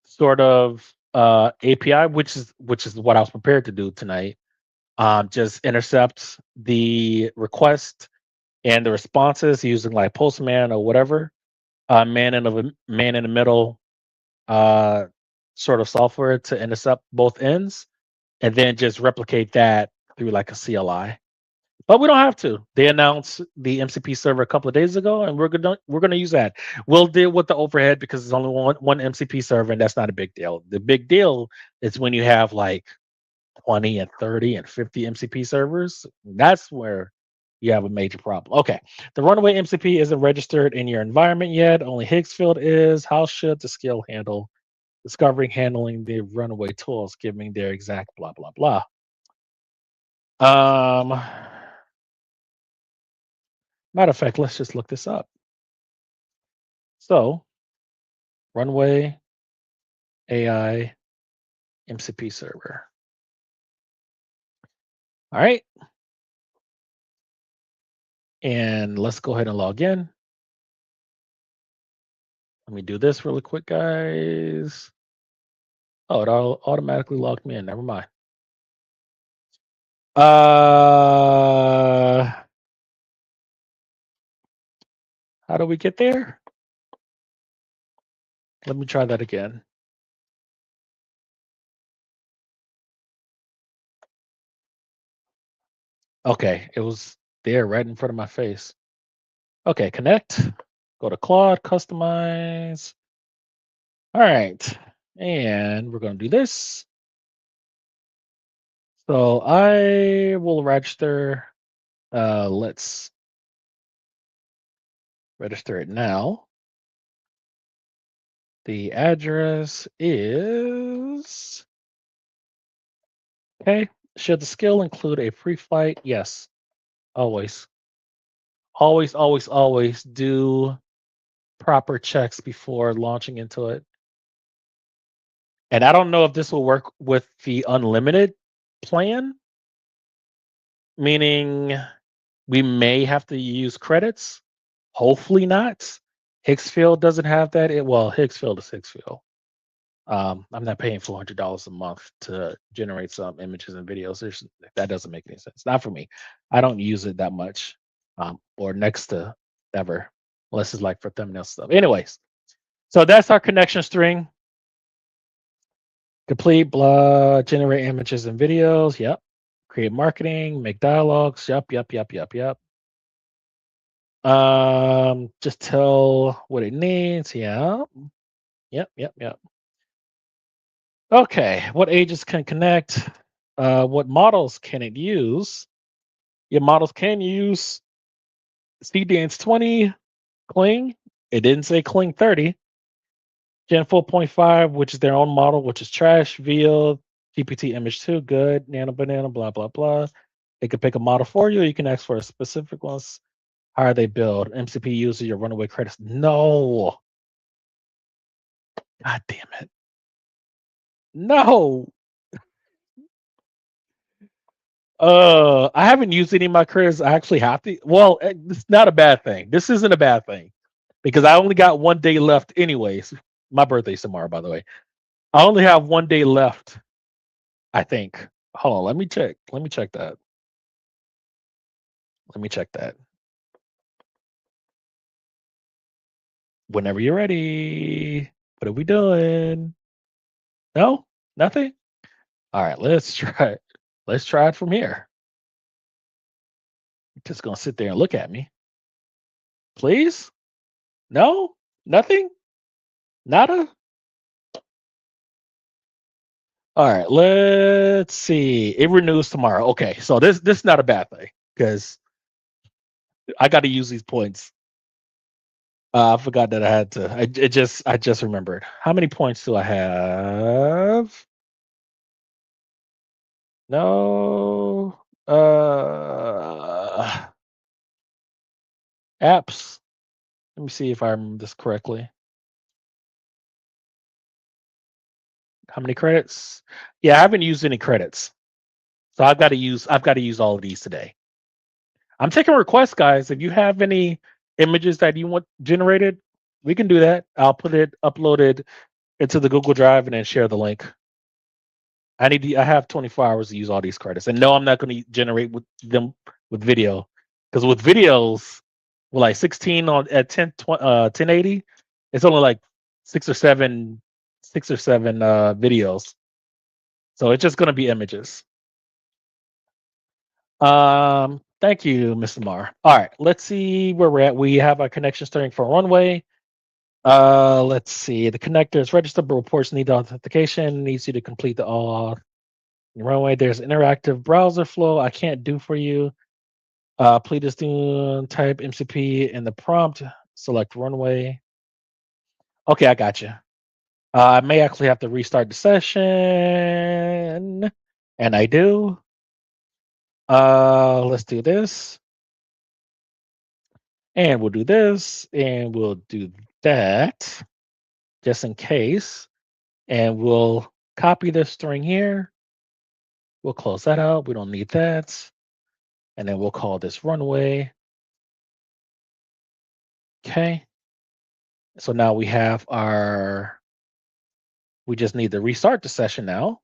sort of API, which is what I was prepared to do tonight. Just intercept the request and the responses using like Postman or whatever, man in the middle sort of software to intercept both ends, and then just replicate that through like a CLI. But we don't have to. They announced the MCP server a couple of days ago, and we're gonna use that. We'll deal with the overhead because it's only one MCP server, and that's not a big deal. The big deal is when you have like 20 and 30 and 50 MCP servers. That's where you have a major problem. Okay, the runaway MCP isn't registered in your environment yet. Only Higgsfield is. How should the skill handle discovering handling the runaway tools, giving their exact blah blah blah? Um, Matter of fact, let's just look this up. So, runway AI MCP server. All right. And let's go ahead and log in. Let me do this really quick, guys. Oh, it automatically logged me in. Never mind. How do we get there? Let me try that again. Okay, it was there right in front of my face. Okay, connect. Go to Claude, customize. All right. And we're going to do this. So I will register. Let's register it now. The address is okay. Should the skill include a free flight? Yes, always. Always, always, always do proper checks before launching into it. And I don't know if this will work with the unlimited plan, meaning we may have to use credits. Hopefully not. Hicksfield doesn't have that. Hicksfield is Hicksfield. I'm not paying $400 a month to generate some images and videos. That doesn't make any sense. Not for me. I don't use it that much, or next to ever, unless it's like for thumbnail stuff. Anyways, so that's our connection string. Complete, blah, generate images and videos. Yep. Create marketing, make dialogues. Yep. Just tell what it needs. Yeah. Yep. Okay. What agents can connect? What models can it use? Your models can use CDance 20, Kling. It didn't say Kling 30. Gen 4.5, which is their own model, which is trash. VL, GPT Image 2, good. Nano Banana, blah, blah, blah. They could pick a model for you. You can ask for a specific ones. How are they built? MCP uses your runaway credits. No. God damn it. No. I haven't used any of my credits. I actually have to. Well, it's not a bad thing. This isn't a bad thing because I only got 1 day left, anyways. My birthday's tomorrow, by the way. I only have 1 day left, I think. Hold on, let me check. Let me check that. Whenever you're ready. What are we doing? No? Nothing? All right, let's try it. Let's try it from here. You're just gonna sit there and look at me. Please? No? Nothing? Nada? All right, let's see. It renews tomorrow. Okay, so this is not a bad thing because I got to use these points. I forgot that I had to. I just remembered. How many points do I have? No. Apps. Let me see if I remember this correctly. How many credits? Yeah, I haven't used any credits. So I've got to use all of these today. I'm taking requests, guys. If you have any images that you want generated, we can do that. I'll upload it into the Google Drive and then share the link. I have 24 hours to use all these credits. And no, I'm not going to generate with them with video. Because with videos, with like 16 at 1080, it's only like six or seven videos. So it's just going to be images. Thank you, Mr. Marr. All right, let's see where we're at. We have our connection starting for runway. Let's see. The connector is registered, but reports need authentication. Needs you to complete the all runway. There's interactive browser flow. I can't do for you. Please do type MCP in the prompt. Select runway. Okay, I got you. I may actually have to restart the session, and I do. Let's do this, and we'll do this, and we'll do that, just in case. And we'll copy this string here. We'll close that out. We don't need that. And then we'll call this runway. Okay. So now we have we just need to restart the session now.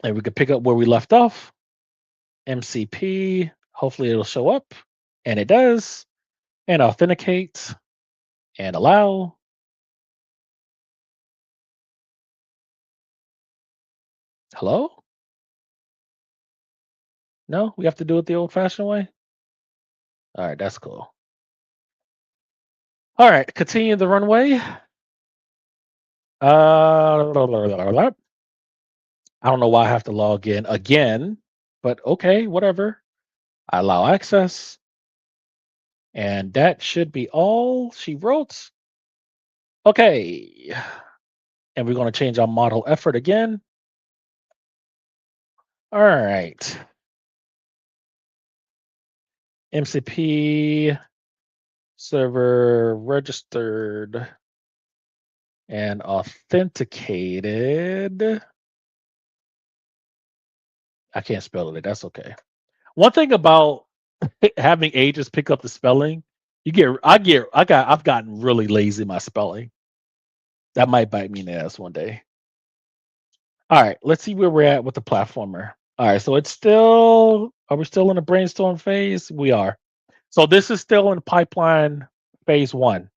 And we can pick up where we left off. MCP, hopefully it'll show up. And it does. And authenticate and allow. Hello? No, we have to do it the old fashioned way. All right, that's cool. All right, continue the runway. I don't know why I have to log in again, but okay, whatever. I allow access. And that should be all she wrote. Okay. And we're going to change our model effort again. All right. MCP server registered and authenticated. I can't spell it. That's okay. One thing about having agents pick up the spelling, I've gotten really lazy in my spelling. That might bite me in the ass one day. All right, let's see where we're at with the platformer. All right, so are we still in the brainstorm phase? We are. So this is still in pipeline phase 1,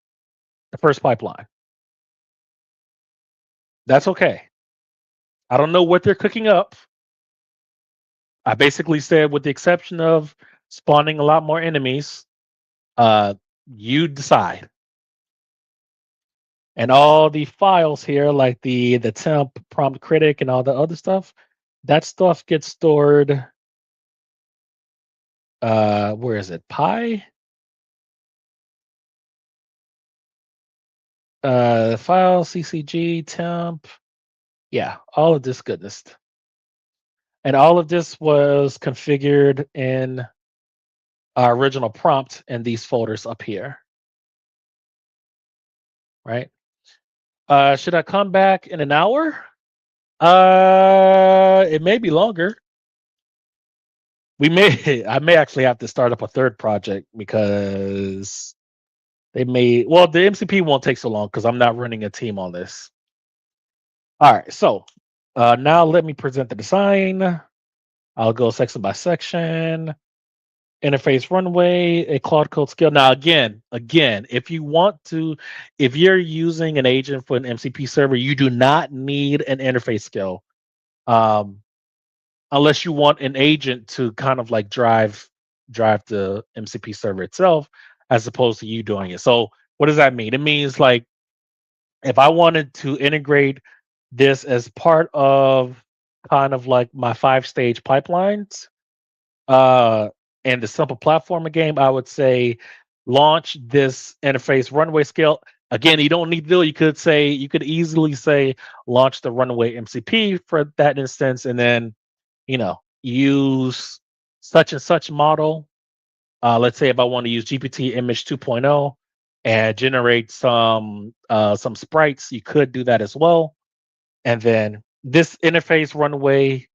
the first pipeline. That's okay. I don't know what they're cooking up. I basically said, with the exception of spawning a lot more enemies, you decide. And all the files here, like the temp, prompt critic, and all the other stuff, that stuff gets stored. Where is it? Pi? File, CCG, temp. Yeah, all of this goodness. And all of this was configured in our original prompt in these folders up here. Right? Should I come back in an hour? It may be longer. I may actually have to start up a third project because the MCP won't take so long because I'm not running a team on this. All right, so now let me present the design. I'll go section by section. Interface runway, a Claude Code skill. Now, again, if you're using an agent for an MCP server, you do not need an interface skill, unless you want an agent to kind of like drive the MCP server itself, as opposed to you doing it. So, what does that mean? It means, like, if I wanted to integrate this as part of kind of like my 5-stage pipelines, and the simple platformer game, I would say launch this interface runway skill. Again, you don't need to do it. You could easily say launch the runway MCP for that instance, and then use such and such model. Let's say if I want to use GPT image 2.0 and generate some sprites, you could do that as well. And then this interface runway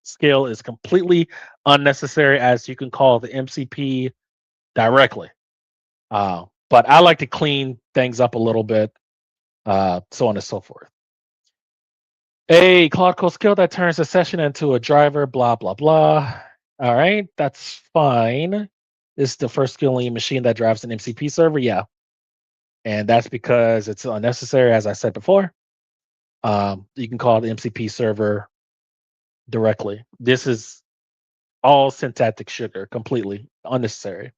skill is completely unnecessary, as you can call the MCP directly. But I like to clean things up a little bit, so on and so forth. A Claude Code skill that turns a session into a driver, blah, blah, blah. All right, that's fine. This is the first skill in your machine that drives an MCP server. Yeah. And that's because it's unnecessary, as I said before. You can call the MCP server directly. This is all syntactic sugar, completely unnecessary.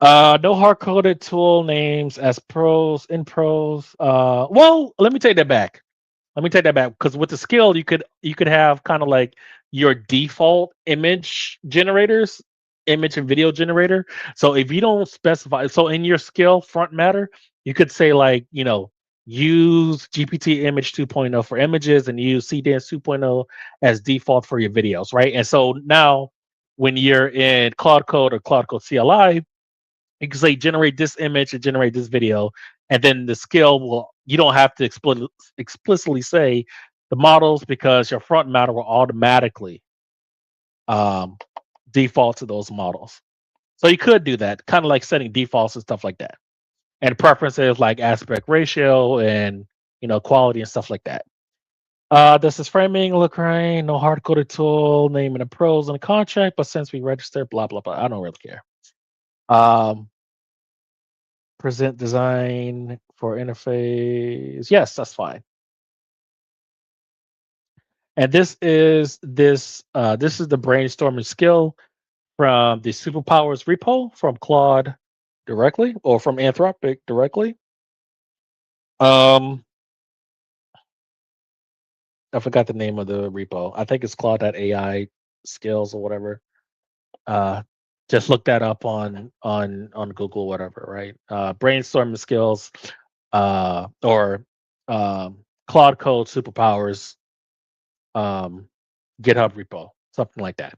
No hard coded tool names as pros in pros. Well, let me take that back. Let me take that back because with the skill, you could have kind of like your default image generators, image and video generator. So if you don't specify, so in your skill front matter, you could say like use GPT image 2.0 for images and use CDance 2.0 as default for your videos, right? And so now when you're in Cloud Code or Cloud Code CLI, you can say generate this image and generate this video, and then the skill will you don't have to explicitly say the models because your front matter will automatically um, default to those models. So you could do that, kind of like setting defaults and stuff like that, and preferences like aspect ratio and quality and stuff like that. Does this framing look right? No hard coded tool, naming the pros in the contract, but since we registered, blah blah blah. I don't really care. Um, Present design for interface. Yes, that's fine. And this is the brainstorming skill from the superpowers repo from Claude directly or from Anthropic directly. Um, I forgot the name of the repo. I think it's Claude.ai skills or whatever. Uh, just look that up on Google, whatever, right? Brainstorming skills, or Claude Code superpowers, um, GitHub repo, something like that.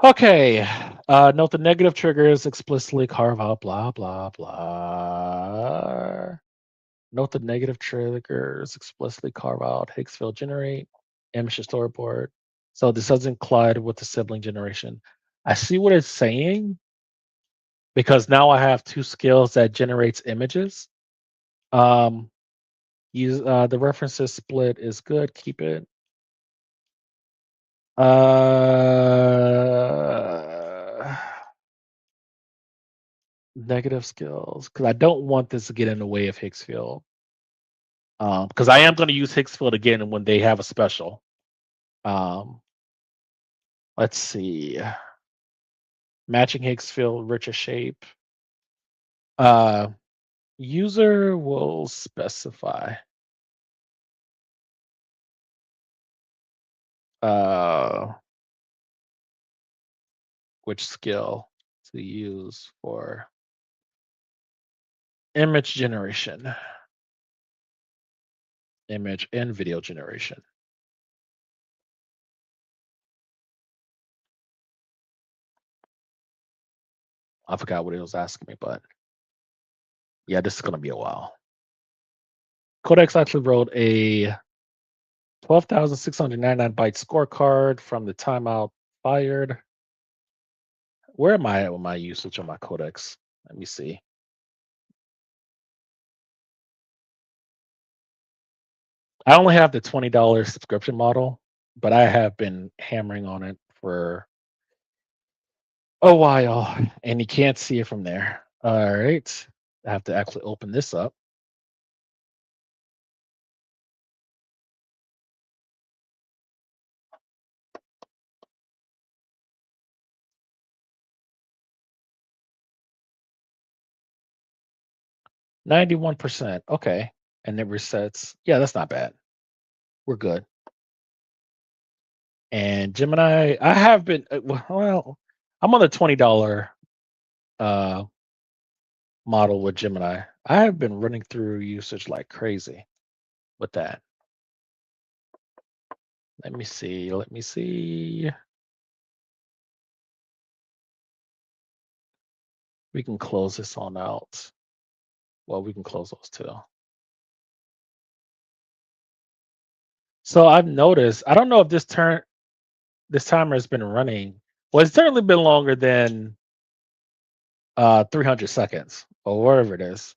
Okay. Note the negative triggers explicitly carve out blah blah blah. Note the negative triggers explicitly carve out Higgsfield generate, image to storyboard. So this doesn't collide with the sibling generation. I see what it's saying because now I have two skills that generates images. Um, use the references split is good. Keep it. Uh, Negative skills because I don't want this to get in the way of Higgsfield. Because I am going to use Higgsfield again when they have a special. Um, let's see. Matching Higgsfield, richer shape. Uh, User will specify uh, which skill to use for image generation, image and video generation. I forgot what it was asking me, but yeah, this is going to be a while. Codex actually wrote a 12,699 byte scorecard from the timeout fired. Where am I at with my usage on my codex? Let me see. I only have the $20 subscription model, but I have been hammering on it for a while, and you can't see it from there. All right. I have to actually open this up. %91. Okay. And it resets. Yeah, that's not bad. We're good. And Gemini, I have been well, I'm on the $20 uh model with Gemini. I have been running through usage like crazy with that. Let me see. Let me see. We can close this on out. Well, we can close those too. So I've noticed, I don't know if this timer has been running. Well, it's certainly been longer than 300 seconds or whatever it is.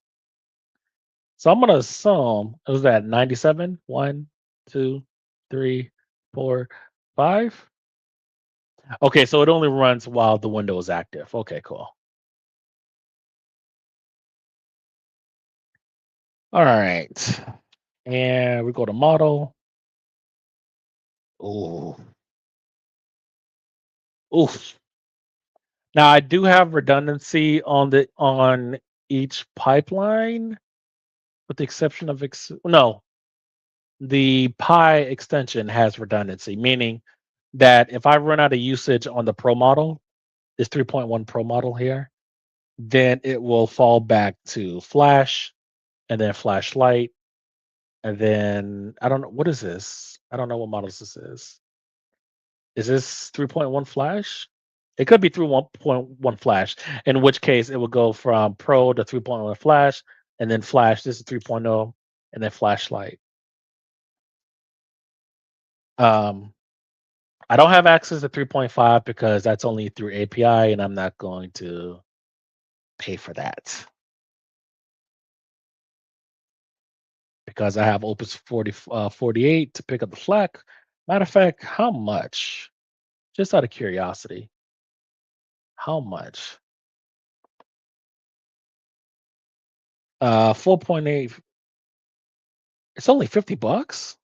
So I'm gonna assume it was at 97. 1, 2, 3, 4, 5. Okay, so it only runs while the window is active. Okay, cool. All right. And we go to model. Oh, oof. Now I do have redundancy on each pipeline, with the exception of no, the Pi extension has redundancy, meaning that if I run out of usage on the Pro model, this 3.1 Pro model here, then it will fall back to Flash and then Flash Lite, and then I don't know what is this. I don't know what models this is. Is this 3.1 Flash? It could be through 1.1 Flash, in which case it would go from Pro to 3.1 Flash, and then Flash. This is 3.0, and then Flashlight. Um, I don't have access to 3.5 because that's only through API, and I'm not going to pay for that because I have Opus 48 to pick up the slack. Matter of fact, how much? Just out of curiosity, how much? 4.8. It's only $50.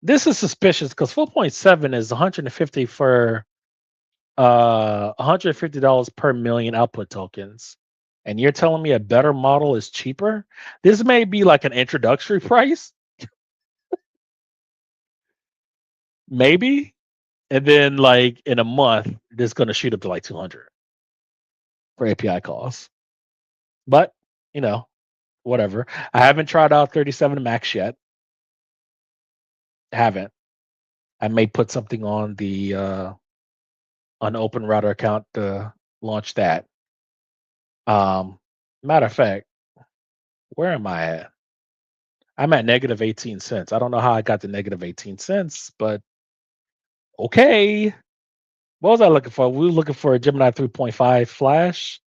This is suspicious because 4.7 is 150 for $150 per million output tokens. And you're telling me a better model is cheaper? This may be like an introductory price, maybe. And then like in a month, this is gonna shoot up to like 200 for API calls. But you know, whatever. I haven't tried out 37 Max yet. Haven't. I may put something on the Open Router account to launch that. Um, Matter of fact, where am I at? I'm at negative 18 cents. I don't know how I got the negative 18 cents, but okay. What was I looking for? We were looking for a Gemini 3.5 Flash.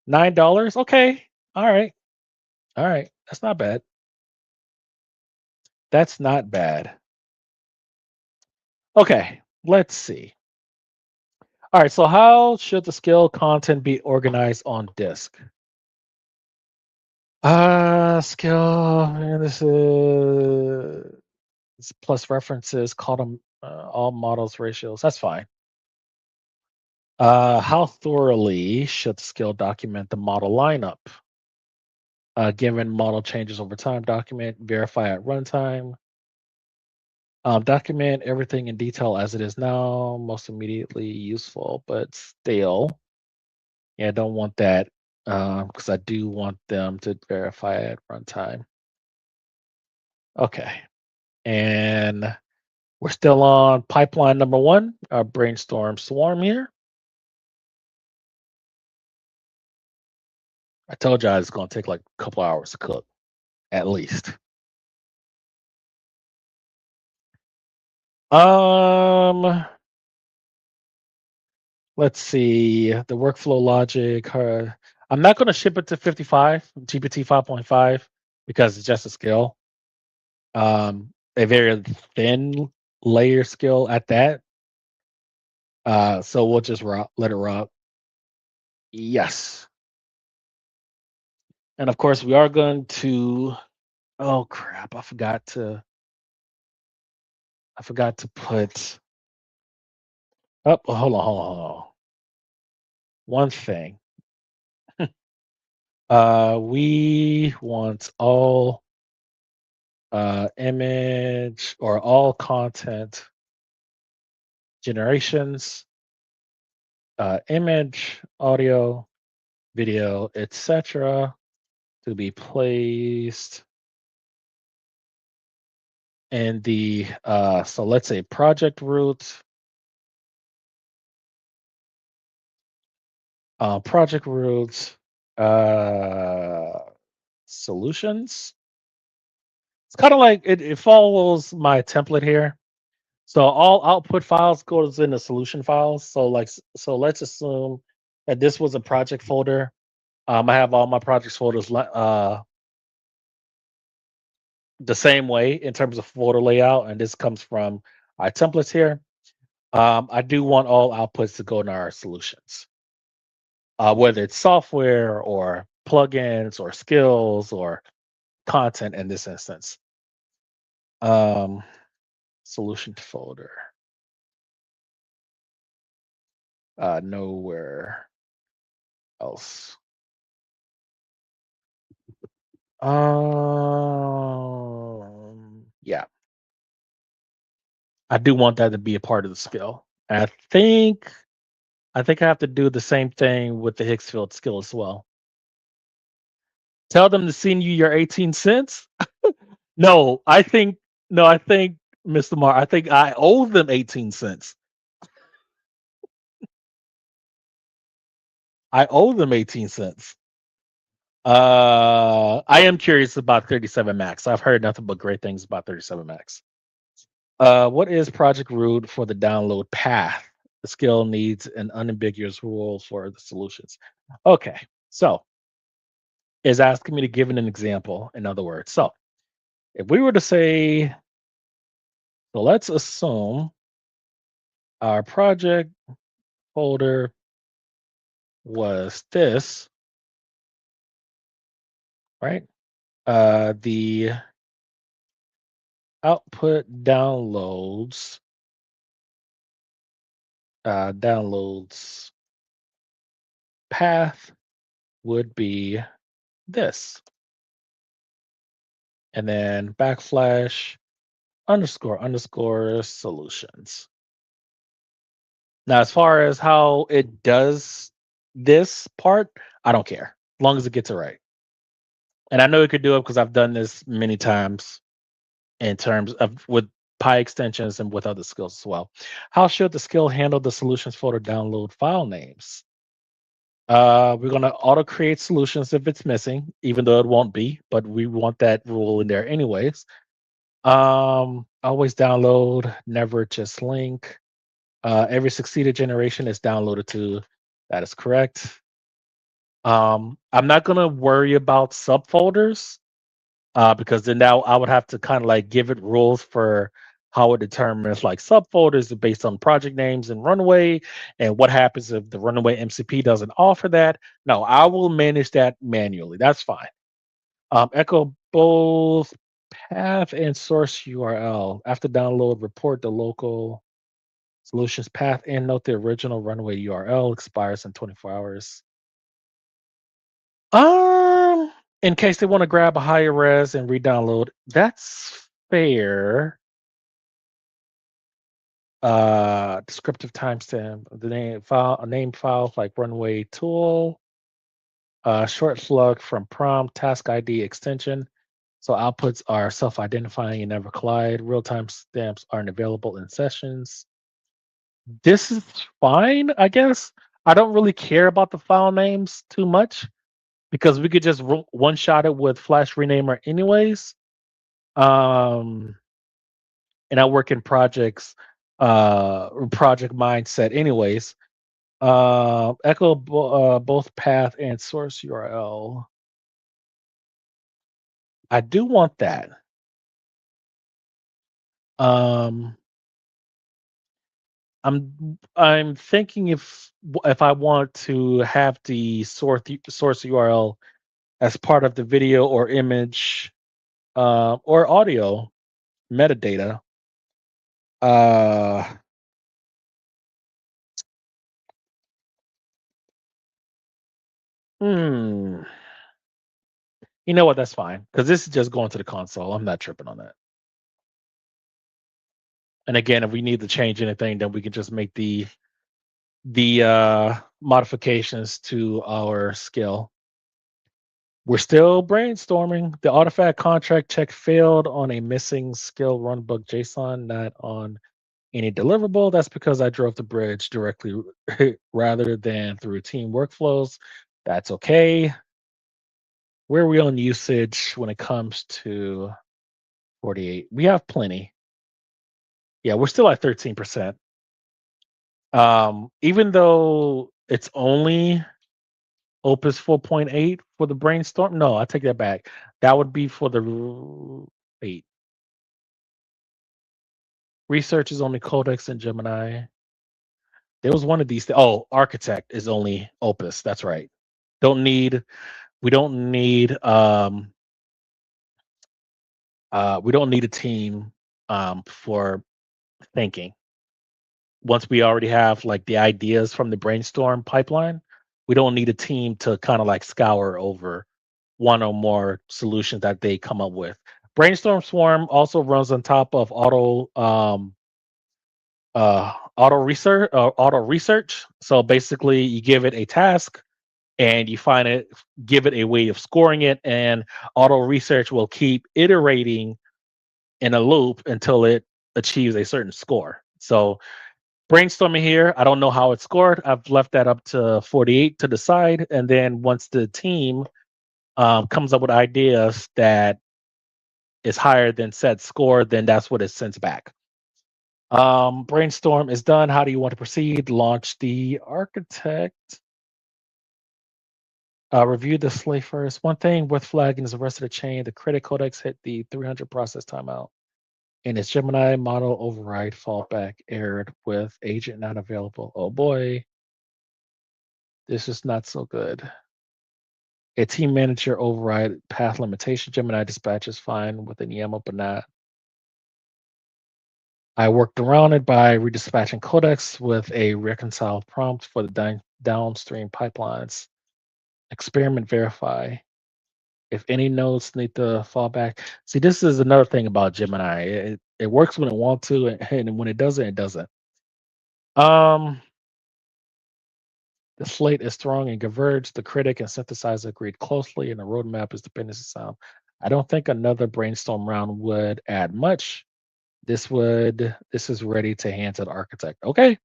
$9. Okay. All right. All right. That's not bad. That's not bad. Okay. Let's see. All right. So, how should the skill content be organized on disk? Skill. And this is plus references, call them all models ratios. That's fine. How thoroughly should the skill document the model lineup? Given model changes over time, document, verify at runtime. Document everything in detail as it is now, most immediately useful, but still, yeah, I don't want that because I do want them to verify at runtime. Okay. And we're still on pipeline number one, our brainstorm swarm here. I told you it's going to take like a couple hours to cook, at least. Um, let's see the workflow logic. I'm not going to ship it to 55 GPT 5.5 because it's just a skill. A very thin layer skill at that. So we'll just let it rock. Yes, and of course we are going to. Oh crap! I forgot to put. Oh, hold on. One thing. We want all image or all content generations, image, audio, video, etc., to be placed in the so let's say project root, project roots, solutions. It's kind of like it follows my template here. So all output files goes in the solution files. So so let's assume that this was a project folder. I have all my projects folders the same way in terms of folder layout, and this comes from our templates here. I do want all outputs to go in our solutions, whether it's software or plugins or skills or content in this instance. Um, Solution folder, nowhere else. Yeah, I do want that to be a part of the skill. And I think I have to do the same thing with the Hicksfield skill as well. Tell them to send you your 18 cents. No, I think Mr. Mar, I think I owe them 18 cents. I owe them 18 cents. I am curious about 37 Max. I've heard nothing but great things about 37 Max. What is Project Root for the download path? The skill needs an unambiguous rule for the solutions. Okay, so is asking me to give it an example, in other words. So if we were to say, so let's assume our project folder was this, right? The output downloads path would be this, and then backslash underscore solutions. Now, as far as how it does this part, I don't care, as long as it gets it right. And I know it could do it because I've done this many times in terms of with Pi extensions and with other skills as well. How should the skill handle the solutions folder download file names? We're going to auto create solutions if it's missing, even though it won't be, but we want that rule in there anyways. Always download, never just link. Every succeeded generation is downloaded to. That is correct. I'm not gonna worry about subfolders because then now I would have to kind of like give it rules for how it determines like subfolders are based on project names and runway, and what happens if the runway MCP doesn't offer that. No, I will manage that manually. That's fine. Echo both path and source URL. After download, report the local solutions path and note the original runway URL expires in 24 hours. Um, in case they want to grab a higher res and re-download, that's fair. Descriptive timestamp, the name file, a name file like runway tool, short slug from prompt, task ID extension. So outputs are self-identifying and never collide. Real-time stamps aren't available in sessions. This is fine, I guess. I don't really care about the file names too much because we could just one shot it with Flash Renamer anyways. Um, and I work in project mindset anyways. Echo both path and source URL. I do want that. Um, I'm thinking if I want to have the source URL as part of the video or image or audio metadata. Uh, hmm. You know what? That's fine because this is just going to the console. I'm not tripping on that. And again, if we need to change anything, then we can just make the modifications to our skill. We're still brainstorming. The artifact contract check failed on a missing skill runbook JSON, not on any deliverable. That's because I drove the bridge directly rather than through team workflows. That's okay. Where are we on usage when it comes to 48? We have plenty. Yeah, we're still at 13%. Even though it's only Opus 4.8 for the brainstorm. No, I take that back. That would be for the wait. Research is only Codex and Gemini. There was one of these. Oh, Architect is only Opus. That's right. Don't need we don't need a team for thinking. Once we already have like the ideas from the brainstorm pipeline, we don't need a team to kind of like scour over one or more solutions that they come up with. Brainstorm Swarm also runs on top of auto research. So basically you give it a task and you give it a way of scoring it, and auto research will keep iterating in a loop until it achieves a certain score. So brainstorming here, I don't know how it's scored. I've left that up to 48 to decide. And then once the team comes up with ideas that is higher than said score, then that's what it sends back. Brainstorm is done. How do you want to proceed? Launch the architect. Review the slate first. One thing worth flagging is the rest of the chain. The credit codex hit the 300 process timeout. And its Gemini model override fallback errored with agent not available. Oh boy, this is not so good. A team manager override path limitation. Gemini dispatch is fine with an YAML, but not. I worked around it by redispatching codecs with a reconciled prompt for the downstream pipelines. Experiment verify. If any nodes need to fall back. See, this is another thing about Gemini. It works when it wants to, and when it doesn't, it doesn't. Um, the slate is strong and converged. The critic and synthesizer agreed closely, and the roadmap is dependency sound. I don't think another brainstorm round would add much. This is ready to hand to the architect. Okay.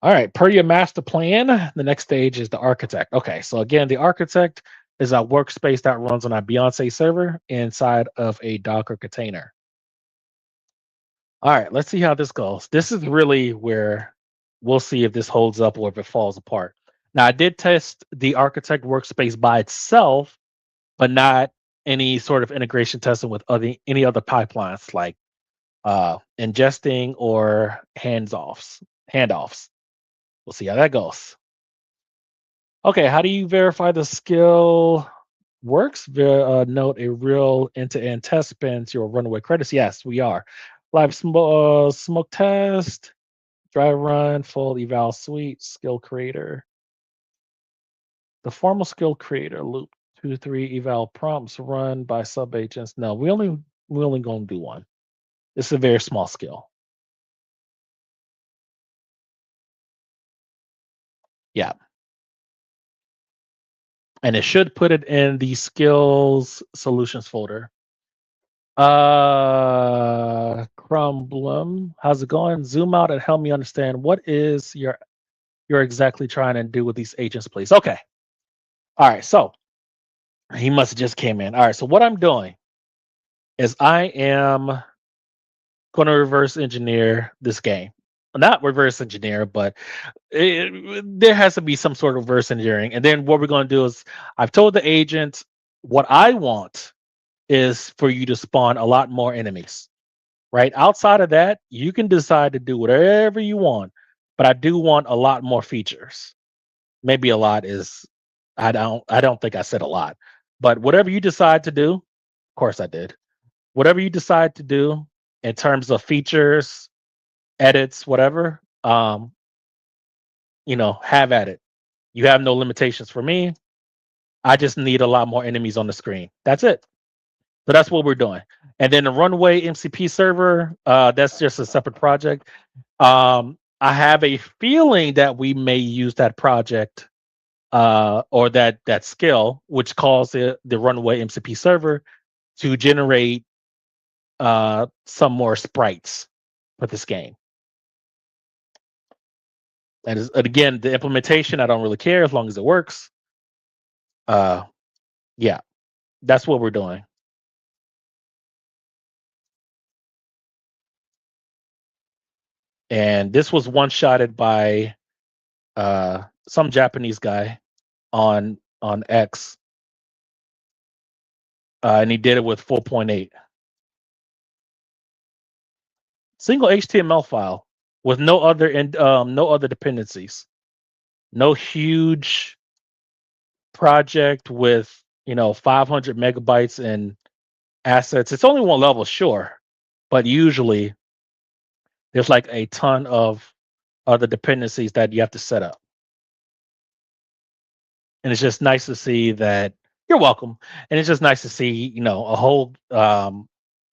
All right. Per your master plan, the next stage is the architect. Okay. So again, the architect is a workspace that runs on a Beyonce server inside of a Docker container. All right, let's see how this goes. This is really where we'll see if this holds up or if it falls apart. Now, I did test the architect workspace by itself, but not any sort of integration testing with any other pipelines like ingesting or handoffs. We'll see how that goes. Okay, how do you verify the skill works? Note a real end-to-end test spins your runaway credits. Yes, we are. Live smoke test, dry run, full eval suite, skill creator. The formal skill creator loop 2 to 3 eval prompts run by sub agents. No, we only gonna do one. It's a very small skill. Yeah. And it should put it in the skills solutions folder. Crumblim, how's it going? Zoom out and help me understand what is you're exactly trying to do with these agents, please. Okay. All right. So he must have just came in. All right. So what I'm doing is I am going to reverse engineer this game. Not reverse engineer, but there has to be some sort of reverse engineering. And then what we're going to do is I've told the agent what I want is for you to spawn a lot more enemies. Right outside of that, you can decide to do whatever you want, but I do want a lot more features. Maybe a lot is I don't think I said a lot, but whatever you decide to do, of course I did. Whatever you decide to do in terms of features, edits, whatever, have at it. You have no limitations for me. I just need a lot more enemies on the screen. That's it. So that's what we're doing. And then the Runway MCP server, that's just a separate project. I have a feeling that we may use that project or that skill, which calls the Runway MCP server to generate some more sprites for this game. And again, the implementation, I don't really care as long as it works. Yeah, that's what we're doing. And this was one-shotted by some Japanese guy on X, and he did it with 4.8. Single HTML file with no other dependencies, no huge project with 500 megabytes in assets. It's only one level, sure, but usually there's like a ton of other dependencies that you have to set up, and it's just nice to see that. You're welcome. And it's just nice to see a whole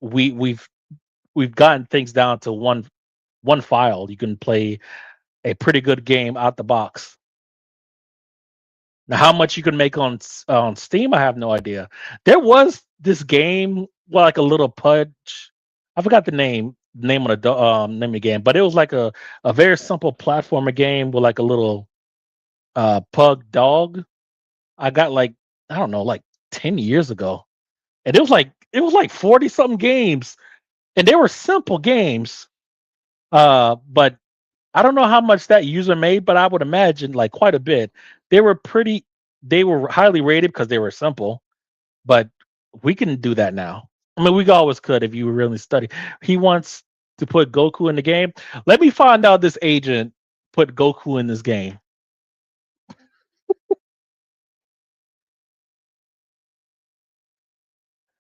we we've gotten things down to one file. You can play a pretty good game out the box. Now, how much you can make on Steam, I have no idea. There was this game, well, like a little pudge. I forgot the name of name of the game, but it was like a very simple platformer game with like a little pug dog. I got like, I don't know, like 10 years ago, and it was like 40 something games, and they were simple games. But I don't know how much that user made, but I would imagine like quite a bit. They were pretty they were highly rated because they were simple, but we can do that now. I mean, we always could if you really study. He wants to put Goku in the game. Let me find out this agent put Goku in this game.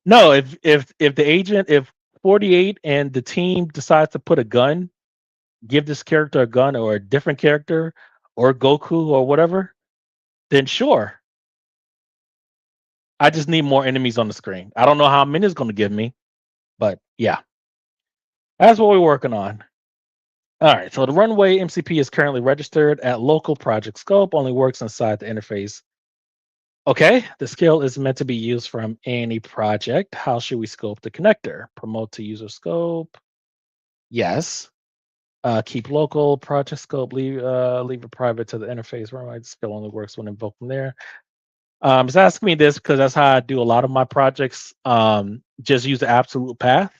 No, if the agent, if 48 and the team decides to put a gun, give this character a gun or a different character or Goku or whatever, then sure. I just need more enemies on the screen. I don't know how many it's going to give me, but yeah, that's what we're working on. All right, so the runway MCP is currently registered at local project scope, only works inside the interface. Okay, the skill is meant to be used from any project. How should we scope the connector? Promote to user scope. Yes. Keep local project scope. Leave it private to the interface. Runway skill only works when invoked from there. It's asking me this because that's how I do a lot of my projects. Just use the absolute path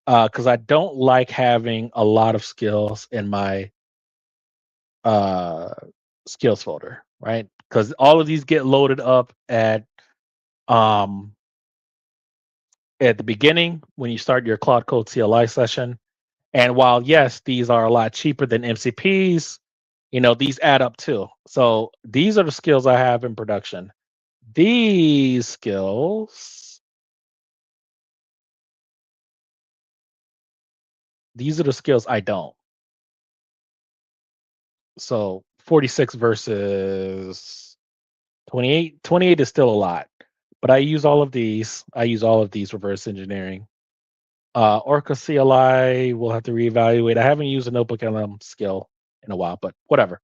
because I don't like having a lot of skills in my uh, skills folder, right? Because all of these get loaded up um, at the beginning when you start your Cloud Code CLI session. And while yes, these are a lot cheaper than MCPs, these add up too. So these are the skills I have in production. These skills, these are the skills I don't. So 46 versus 28. 28 is still a lot, but I use all of these. I use all of these reverse engineering. Orca CLI, we'll have to reevaluate. I haven't used a notebook LM skill in a while, but whatever.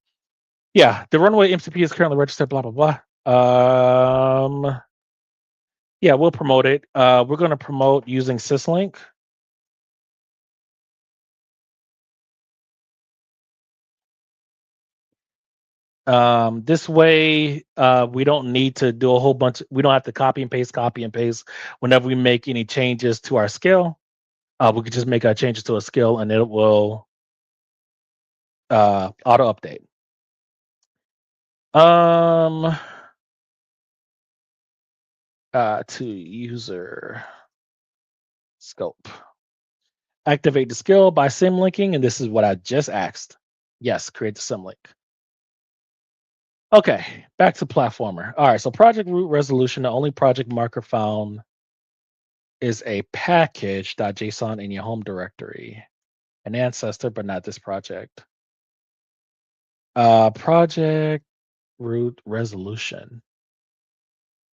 Yeah, the runway MCP is currently registered, blah, blah, blah. Yeah, we'll promote it. We're going to promote using syslink. This way, we don't need to do a whole bunch. We don't have to copy and paste whenever we make any changes to our skill. We could just make our changes to a skill and it will auto update. To user scope. Activate the skill by symlinking, and this is what I just asked. Yes, create the symlink. Okay, back to platformer. All right, so project root resolution, the only project marker found is a package.json in your home directory. An ancestor, but not this project. Project root resolution.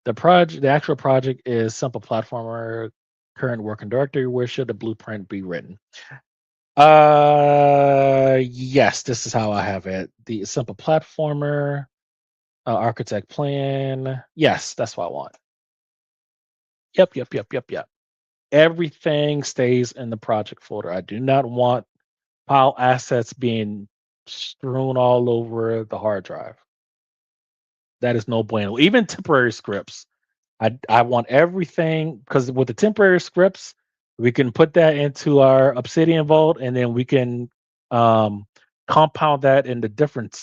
The actual project is simple platformer, current working directory. Where should the blueprint be written? Yes, this is how I have it. The simple platformer, architect plan. Yes, that's what I want. Yep. Everything stays in the project folder. I do not want file assets being strewn all over the hard drive. That is no bueno. Even temporary scripts. I want everything because with the temporary scripts, we can put that into our Obsidian Vault, and then we can compound that into different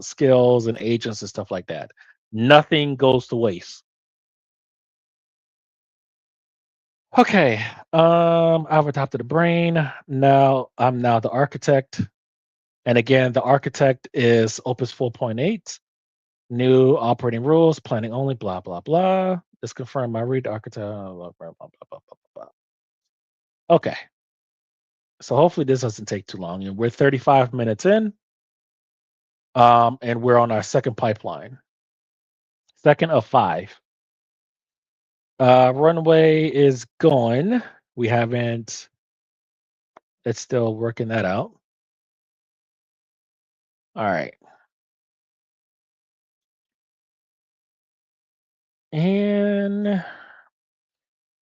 skills and agents and stuff like that. Nothing goes to waste. Okay, I've adopted a brain. Now I'm now the architect, and again, the architect is Opus 4.8. New operating rules, planning only, blah, blah, blah. This confirmed my read architect. Blah, blah, blah, blah, blah, blah, blah. Okay. So hopefully this doesn't take too long. And we're 35 minutes in. And we're on our second pipeline. Second of 5. Runway is going. We haven't, it's still working that out. All right. And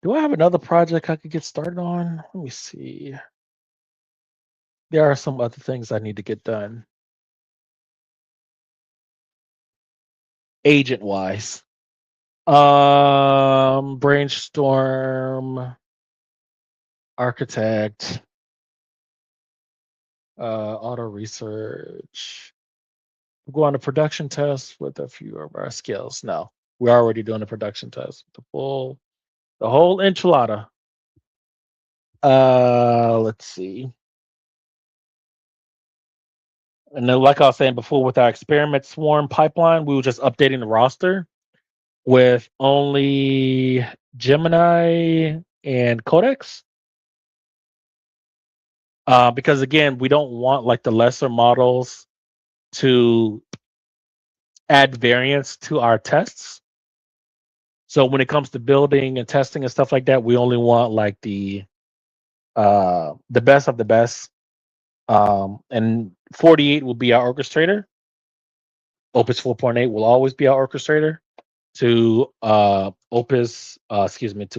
do I have another project I could get started on? Let me see. There are some other things I need to get done. Agent wise. Brainstorm, architect, auto research. Go on a production test with a few of our skills. No, we're already doing a production test. The whole enchilada. Let's see. And then, like I was saying before, with our experiment swarm pipeline, we were just updating the roster with only Gemini and Codex. Because again, we don't want like the lesser models to add variance to our tests. So when it comes to building and testing and stuff like that, we only want like the best of the best. And 48 will be our orchestrator. Opus 4.8 will always be our orchestrator to to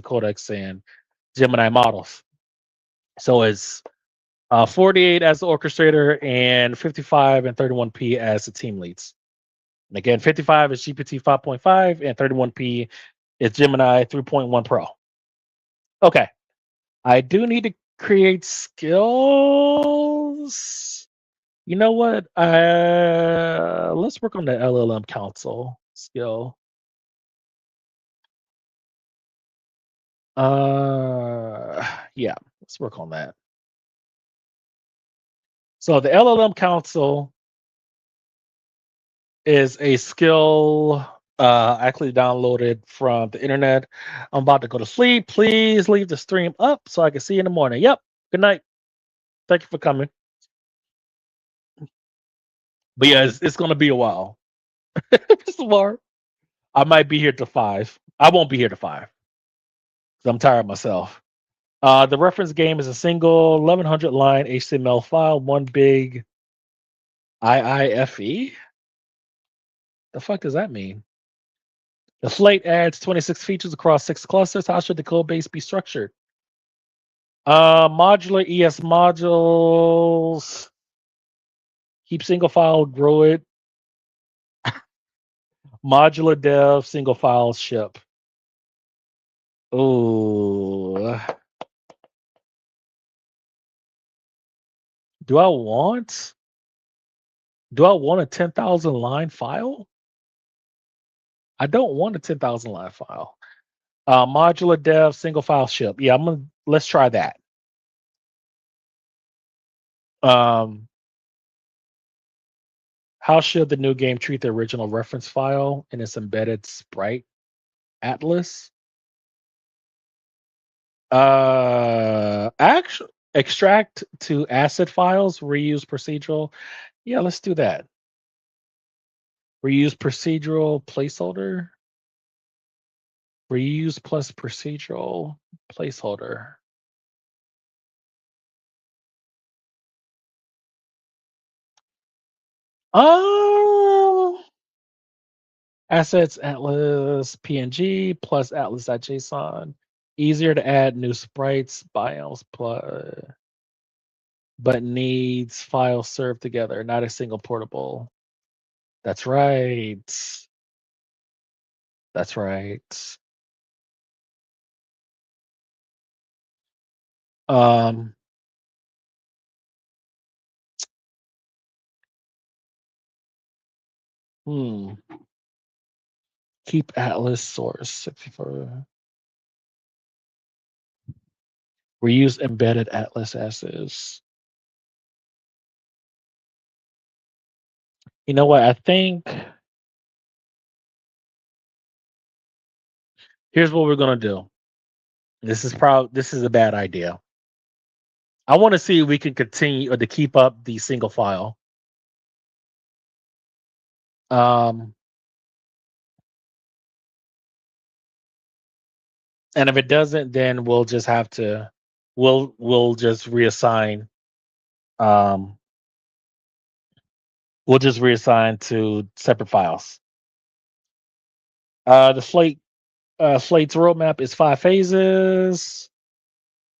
Codex and Gemini models. So it's 48 as the orchestrator and 55 and 31p as the team leads. And again, 55 is GPT 5.5 and 31p is Gemini 3.1 Pro. Okay. I do need to create skills. You know what? Let's work on the LLM Council skill. Yeah, let's work on that. So the LLM Council is a skill actually downloaded from the internet. I'm about to go to sleep. Please leave the stream up so I can see you in the morning. Yep. Good night. Thank you for coming. But yeah, it's gonna be a while. Tomorrow. I might be here till 5. I won't be here till 5. 'Cause I'm tired myself. The reference game is a single 1100 line HTML file, one big IIFE. The fuck does that mean? The slate adds 26 features across 6 clusters. How should the code base be structured? Modular ES modules. Keep single file, grow it. Modular dev, single file, ship. Oh. Do I want a 10,000 line file? I don't want a 10,000 line file. Modular dev, single file ship. Yeah, let's try that. Um, how should the new game treat the original reference file in its embedded sprite atlas? Actually, extract to asset files, reuse procedural. Yeah, let's do that. Reuse procedural placeholder. Reuse plus procedural placeholder. Oh, assets atlas PNG plus atlas.json. Easier to add new sprites, biomes, but needs files served together, not a single portable. That's right. That's right. Um, hmm. Keep Atlas source 64. Reuse embedded Atlas as is. You know what? I think Here's what we're gonna do. This is a bad idea. I want to see if we can continue or to keep up the single file. Um, and if it doesn't, then we'll just reassign. Um, we'll just reassign to separate files. The Slate's roadmap is 5 phases.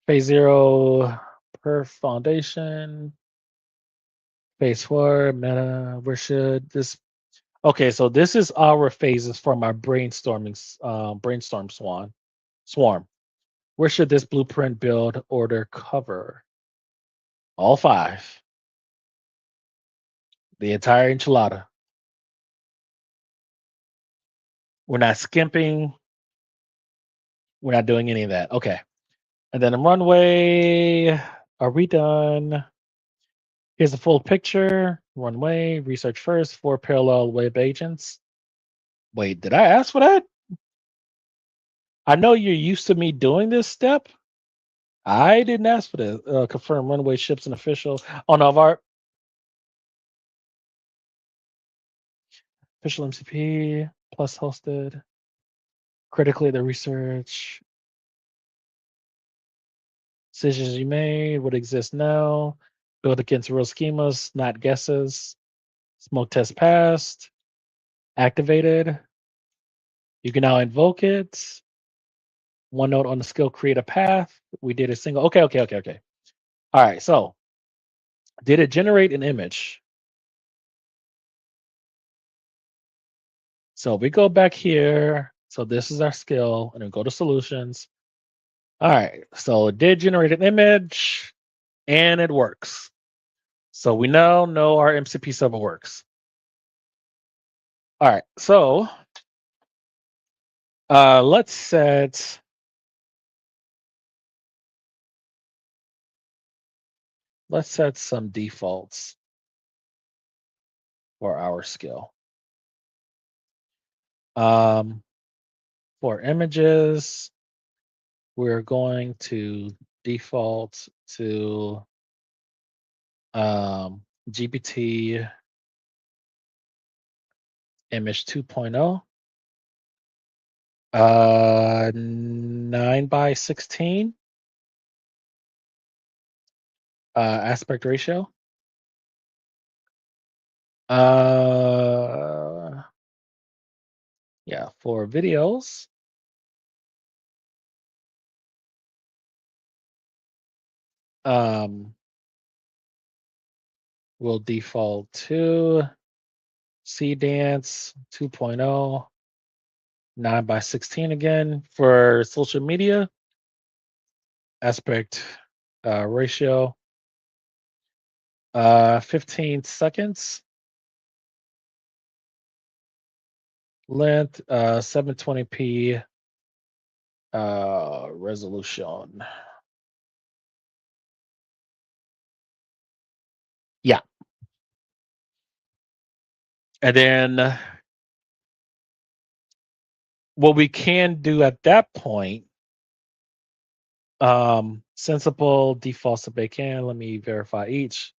Phase 0 per foundation. Phase 4 meta. Where should this? Okay, so this is our phases from our brainstorm swarm. Where should this blueprint build order cover? All five. The entire enchilada. We're not skimping. We're not doing any of that. Okay. And then the runway. Are we done? Here's the full picture. Runway, research first, 4 parallel web agents. Wait, did I ask for that? I know you're used to me doing this step. I didn't ask for this. Confirm runway ships and official. Oh no, our official MCP plus hosted. Critically, the research decisions you made would exist now. Build against real schemas, not guesses. Smoke test passed. Activated. You can now invoke it. One note on the skill, create a path. We did a single. Okay. All right. So, did it generate an image? So we go back here. So this is our skill, and then go to solutions. All right. So it did generate an image, and it works. So we now know our MCP server works. All right. So let's set some defaults for our skill. For images, we're going to default to GPT image 2.0, 9:16 aspect ratio. Yeah, for videos, we'll default to C Dance 2.0, 9:16 again. For social media, aspect ratio, 15 seconds. Length, 720p resolution. Yeah. And then what we can do at that point, sensible defaults to backend. Let me verify each.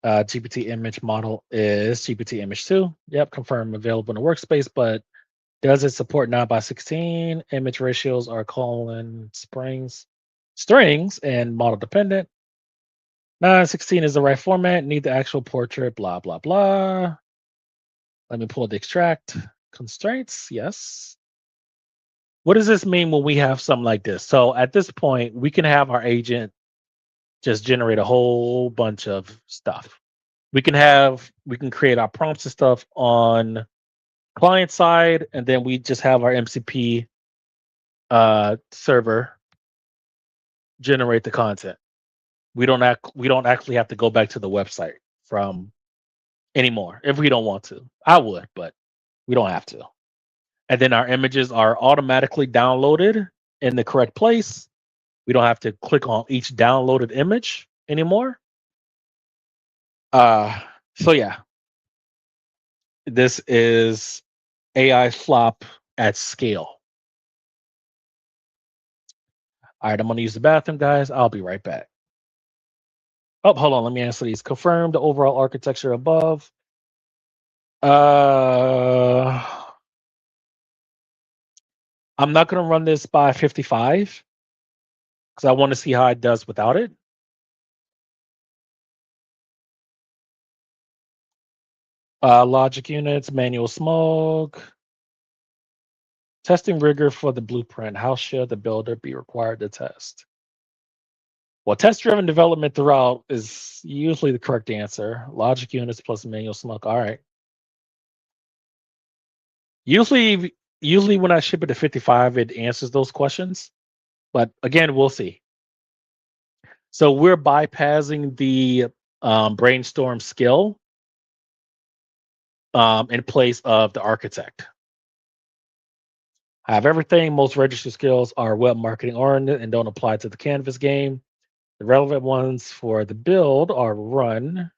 GPT image model is GPT image 2. Yep, confirm available in the workspace, but does it support 9:16? Image ratios are strings and model dependent. 9:16 is the right format. Need the actual portrait, blah, blah, blah. Let me pull the extract. Constraints, yes. What does this mean when we have something like this? So at this point, we can have our agent just generate a whole bunch of stuff. We can create our prompts and stuff on client side, and then we just have our MCP server generate the content. We don't actually have to go back to the website from anymore if we don't want to. I would, but we don't have to. And then our images are automatically downloaded in the correct place. We don't have to click on each downloaded image anymore. So yeah, this is AI flop at scale. All right, I'm going to use the bathroom, guys. I'll be right back. Oh, hold on. Let me answer these. Confirm the overall architecture above. Uh, I'm not going to run this by 55 because I want to see how it does without it. Logic units, manual smoke. Testing rigor for the blueprint. How should the builder be required to test? Well, test-driven development throughout is usually the correct answer. Logic units plus manual smoke. All right. Usually when I ship it to 55, it answers those questions. But again, we'll see. So we're bypassing the brainstorm skill in place of the architect. I have everything. Most registered skills are web marketing oriented and don't apply to the Canvas game. The relevant ones for the build are run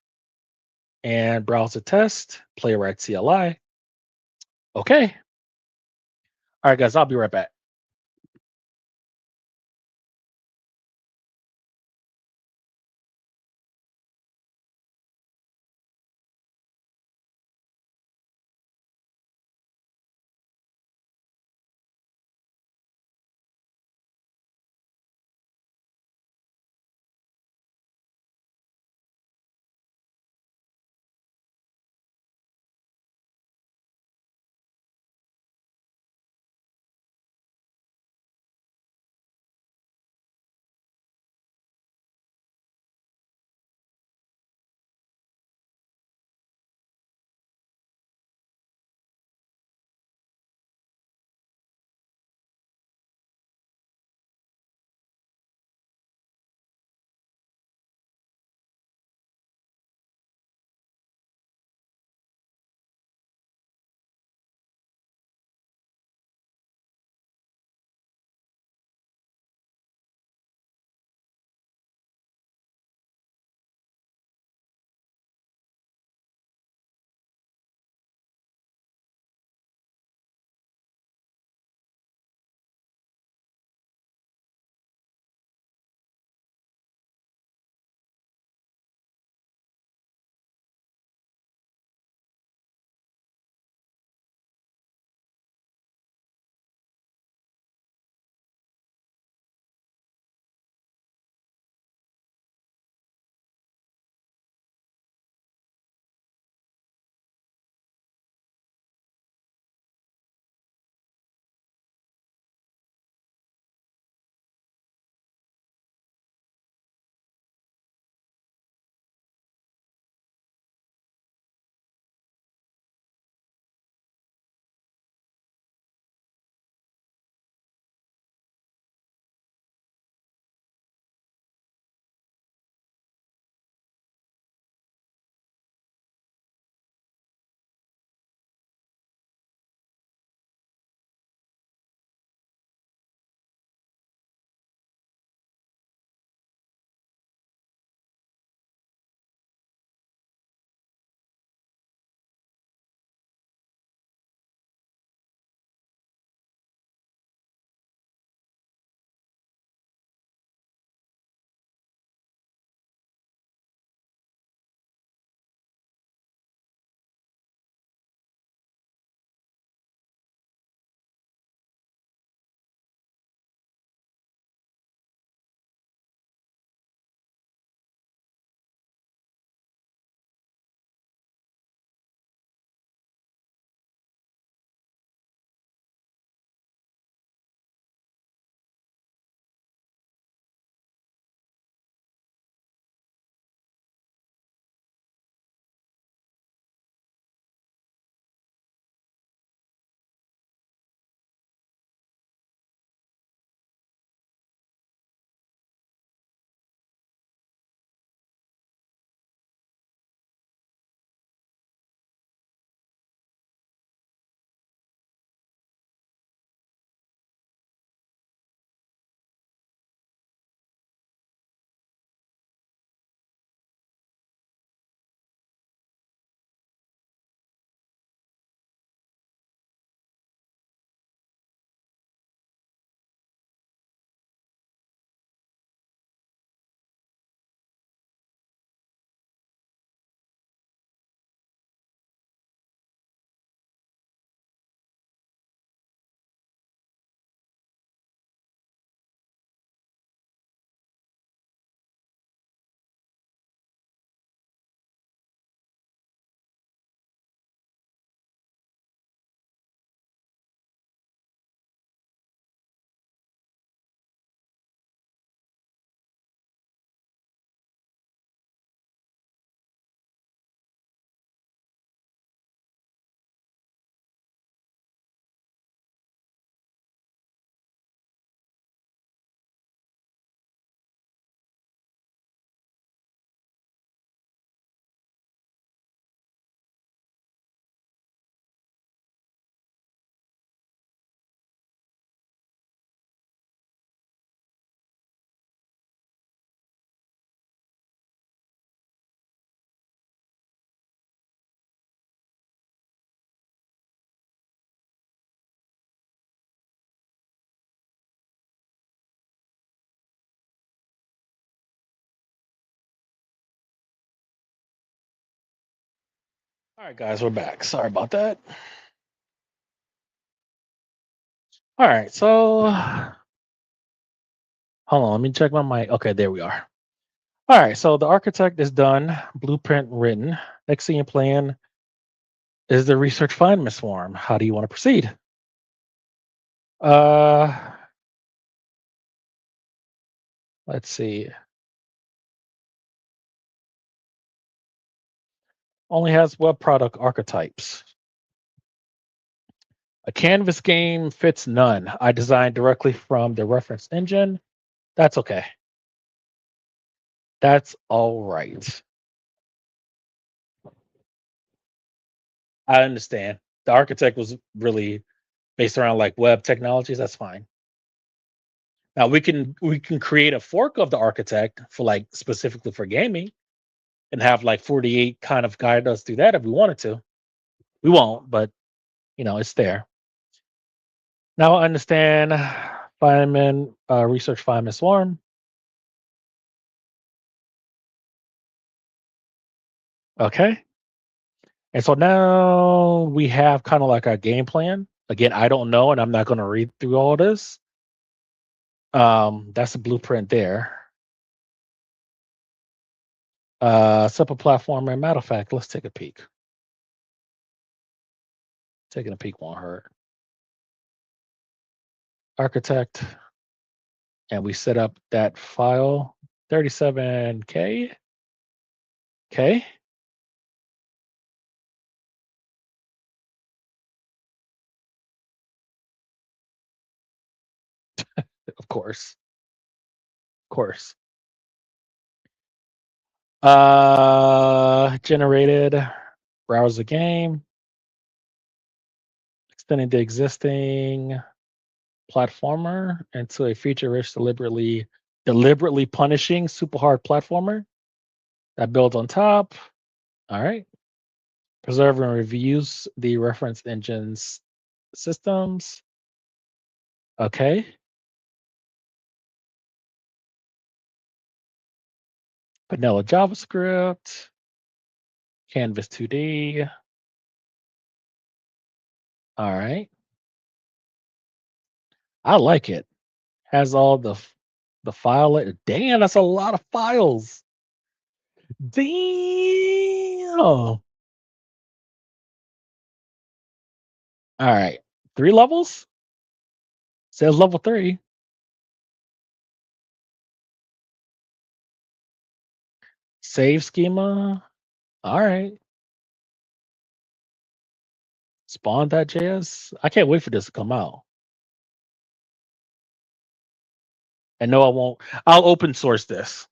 and browser test, playwright CLI. Okay. All right, guys, I'll be right back. All right, guys, we're back. Sorry about that. All right, so hold on, let me check my mic. Okay, there we are. All right, so the architect is done, blueprint written. Next thing you're playing is the research find form. How do you want to proceed? Uh, let's see. Only has web product archetypes. A canvas game fits none. I designed directly from the reference engine. That's okay. That's all right. I understand. The architect was really based around like web technologies. That's fine. Now we can create a fork of the architect for like specifically for gaming and have like 48 kind of guide us through that if we wanted to. We won't, but it's there. Now I understand Feynman research Feynman swarm. Okay. And so now we have kind of like our game plan. Again, I don't know, and I'm not going to read through all this. That's the blueprint there. Simple platform. And matter of fact, let's take a peek. Taking a peek won't hurt. Architect, and we set up that file 37K. Okay, of course, of course. Generated browser game, extending the existing platformer into a feature-rich, deliberately punishing super hard platformer that builds on top. All right. Preserve and reviews the reference engines systems. Okay. Vanilla JavaScript, Canvas 2D. All right. I like it. Has all the file. Damn, that's a lot of files. Damn. All right. 3 levels? Says level 3. Save schema. All right. Spawn.js. I can't wait for this to come out. And no, I won't. I'll open source this.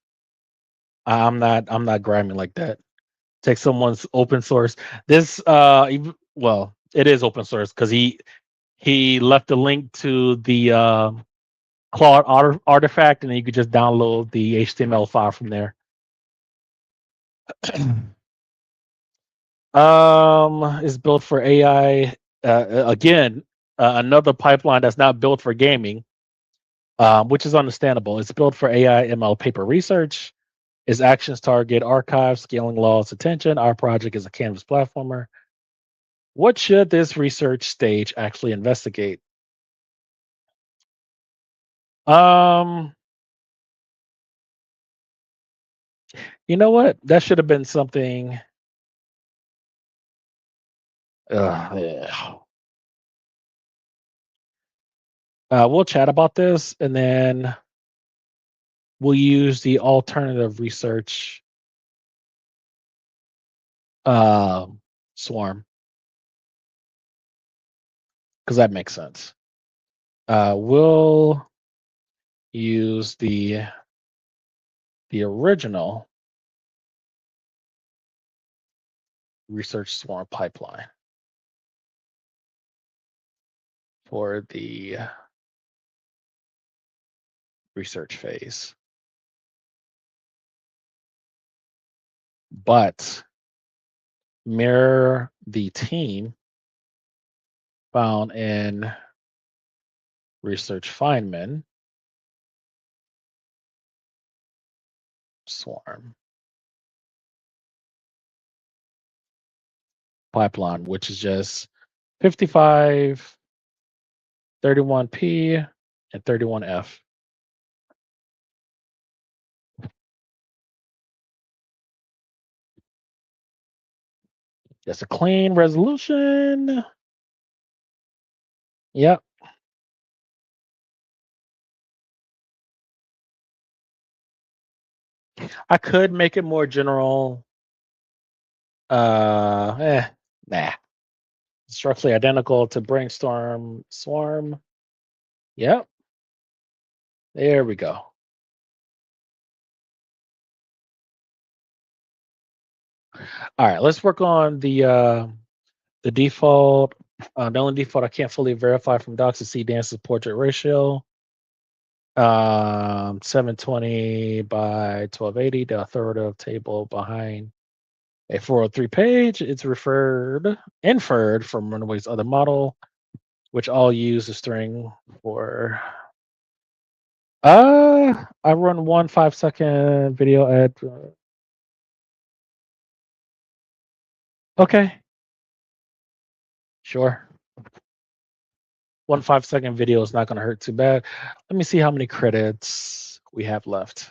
I'm not grimy like that. Take someone's open source. This well, it is open source because he left a link to the Claude artifact, and then you could just download the HTML file from there. Is built for AI. Again, another pipeline that's not built for gaming, which is understandable. It's built for AI ML paper research. Its actions target archive, scaling laws, attention. Our project is a Canvas platformer. What should this research stage actually investigate? Um, you know what? That should have been something. Yeah. We'll chat about this, and then we'll use the alternative research uh, swarm because that makes sense. We'll use the original research swarm pipeline for the research phase, but mirror the team found in research Feynman swarm. pipeline, which is just 55, 31P, and 31F. That's a clean resolution. Yep. I could make it more general. Nah. Structurally identical to brainstorm swarm. Yep. There we go. All right, let's work on the default. The only default I can't fully verify from docs is C dance's portrait ratio. 720 by 1280, the authoritative table behind a 403 page. It's inferred from Runaway's other model, which all use the string for. I run 1 5-second video ad. Okay, sure. 1 5-second video is not going to hurt too bad. Let me see how many credits we have left.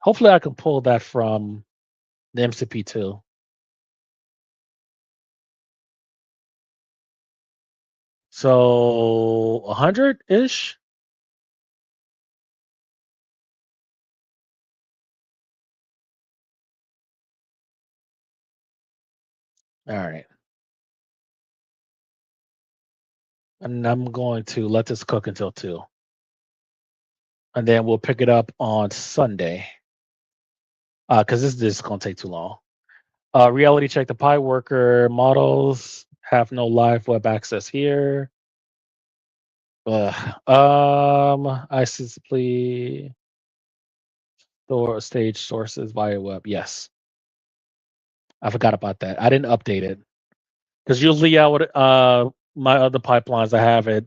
Hopefully, I can pull that from the MCP2. So 100-ish. All right. And I'm going to let this cook until 2. And then we'll pick it up on Sunday. Because this is going to take too long. Reality check the Pi worker models have no live web access here. I simply store stage sources via web. Yes. I forgot about that. I didn't update it. Because usually I would my other pipelines I have it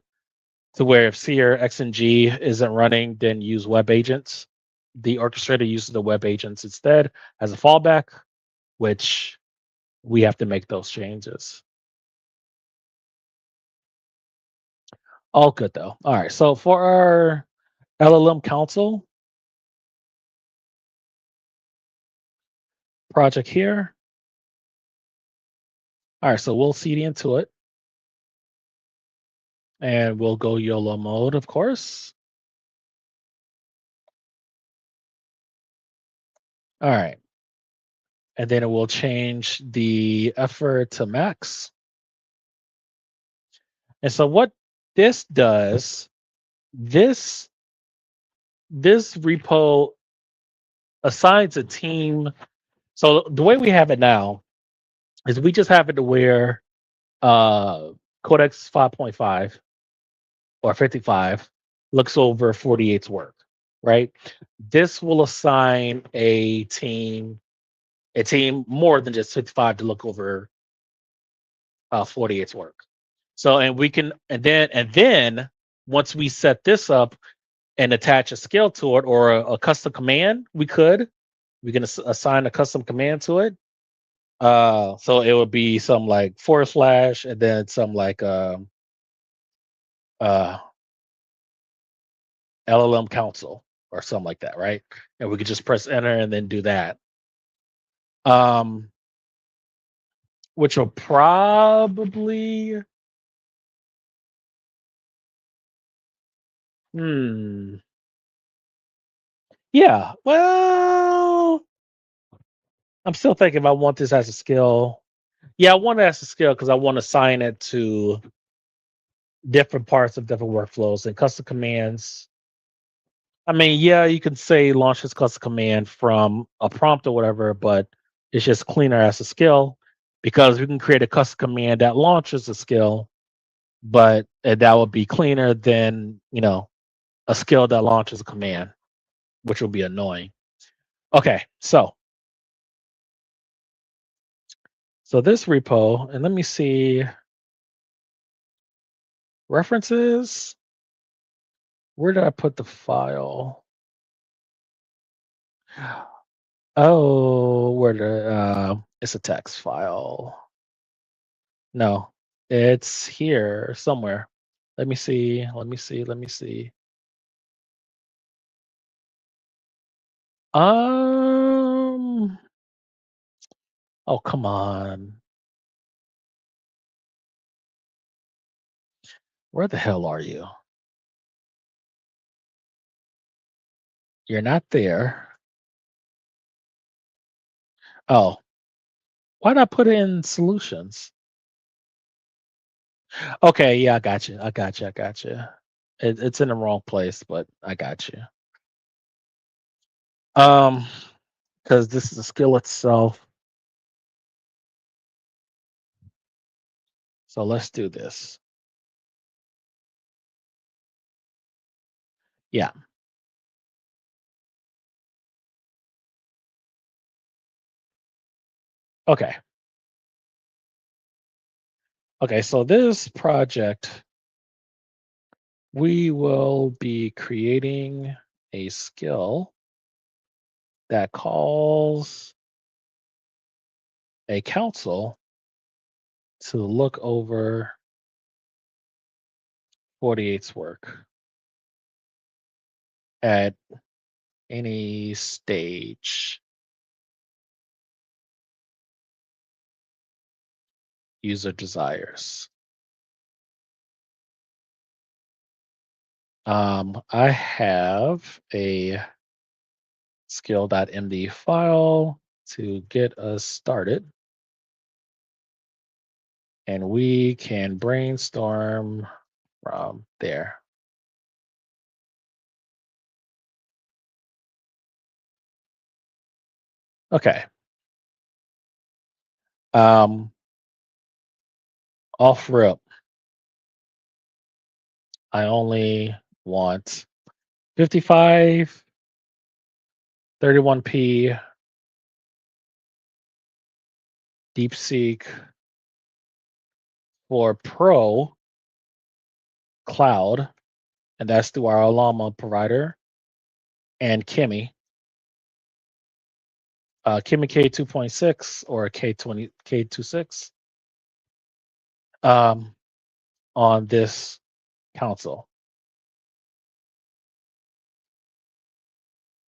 to where if C or X and G isn't running, then use web agents. The orchestrator uses the web agents instead as a fallback, which we have to make those changes. All good though. All right. So for our LLM console project here. All right. So we'll CD into it. And we'll go YOLO mode, of course. All right. And then it will change the effort to max. And so what this does, this repo assigns a team. So the way we have it now is we just have it to where Codex 5.5 or 55 looks over 48's work, right? This will assign a team more than just 55 to look over 48's work. So and we can and then once we set this up and attach a skill to it or a custom command, we can assign a custom command to it. So it would be some like / and then some like LLM council or something like that, right? And we could just press enter and then do that. Which will probably yeah. Well, I'm still thinking if I want this as a skill. Yeah, I want it as a skill because I want to assign it to different parts of different workflows and custom commands. I mean, yeah, you can say launch this custom command from a prompt or whatever, but it's just cleaner as a skill because we can create a custom command that launches a skill, but that would be cleaner than a skill that launches a command, which will be annoying. Okay, so this repo, and let me see references. Where did I put the file? Oh, where it's a text file. No, it's here somewhere. Let me see. Let me see. Let me see. Um. Oh, come on. Where the hell are you? You're not there. Oh, why not put it in solutions? Okay, yeah, I got you. I got you. I got you. It's in the wrong place, but I got you. Um, because this is a skill itself. So let's do this. Yeah. Okay. Okay. So this project, we will be creating a skill that calls a council to look over 48's work at any stage user desires. I have a skill.md file to get us started, and we can brainstorm from there. Okay. Um, Off rip, I only want 55, 31p, DeepSeek for Pro Cloud, and that's through our Llama provider, and Kimi, Kimi K2.6 or K20, K26 um, on this console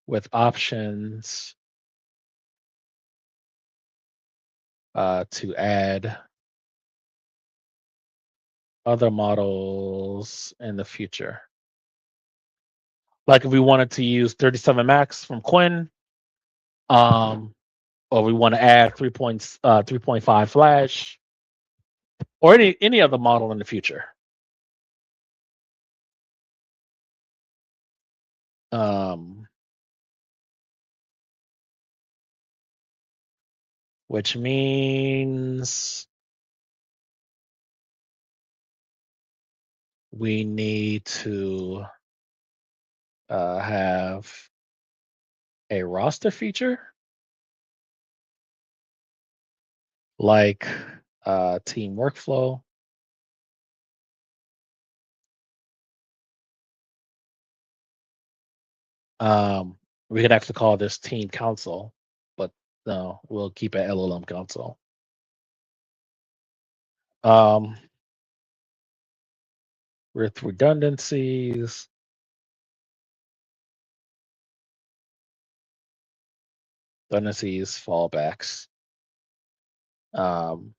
with options to add other models in the future. Like if we wanted to use 37 Max from Quinn, um, or we want to add 3.5 Flash, or any other model in the future. Um, which means we need to have a roster feature like team workflow. We could actually call this team console, but no, we'll keep it LLM console. Um, with redundancies, fallbacks, um,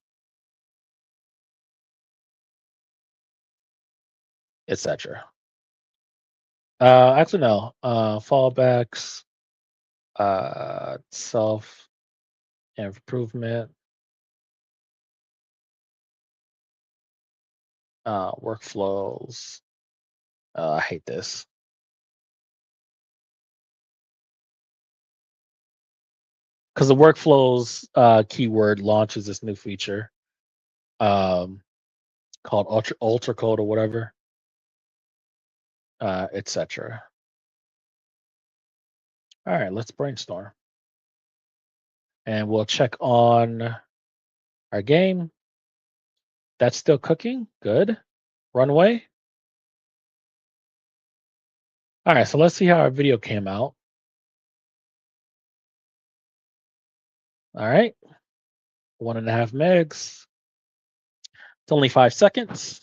etc. Actually, no. Fallbacks, self improvement, workflows. I hate this because the workflows keyword launches this new feature um, called ultra code or whatever, etc. All right, let's brainstorm, and we'll check on our game. That's still cooking. Good. Runway. All right, so let's see how our video came out. All right. 1.5 megs. It's only 5 seconds.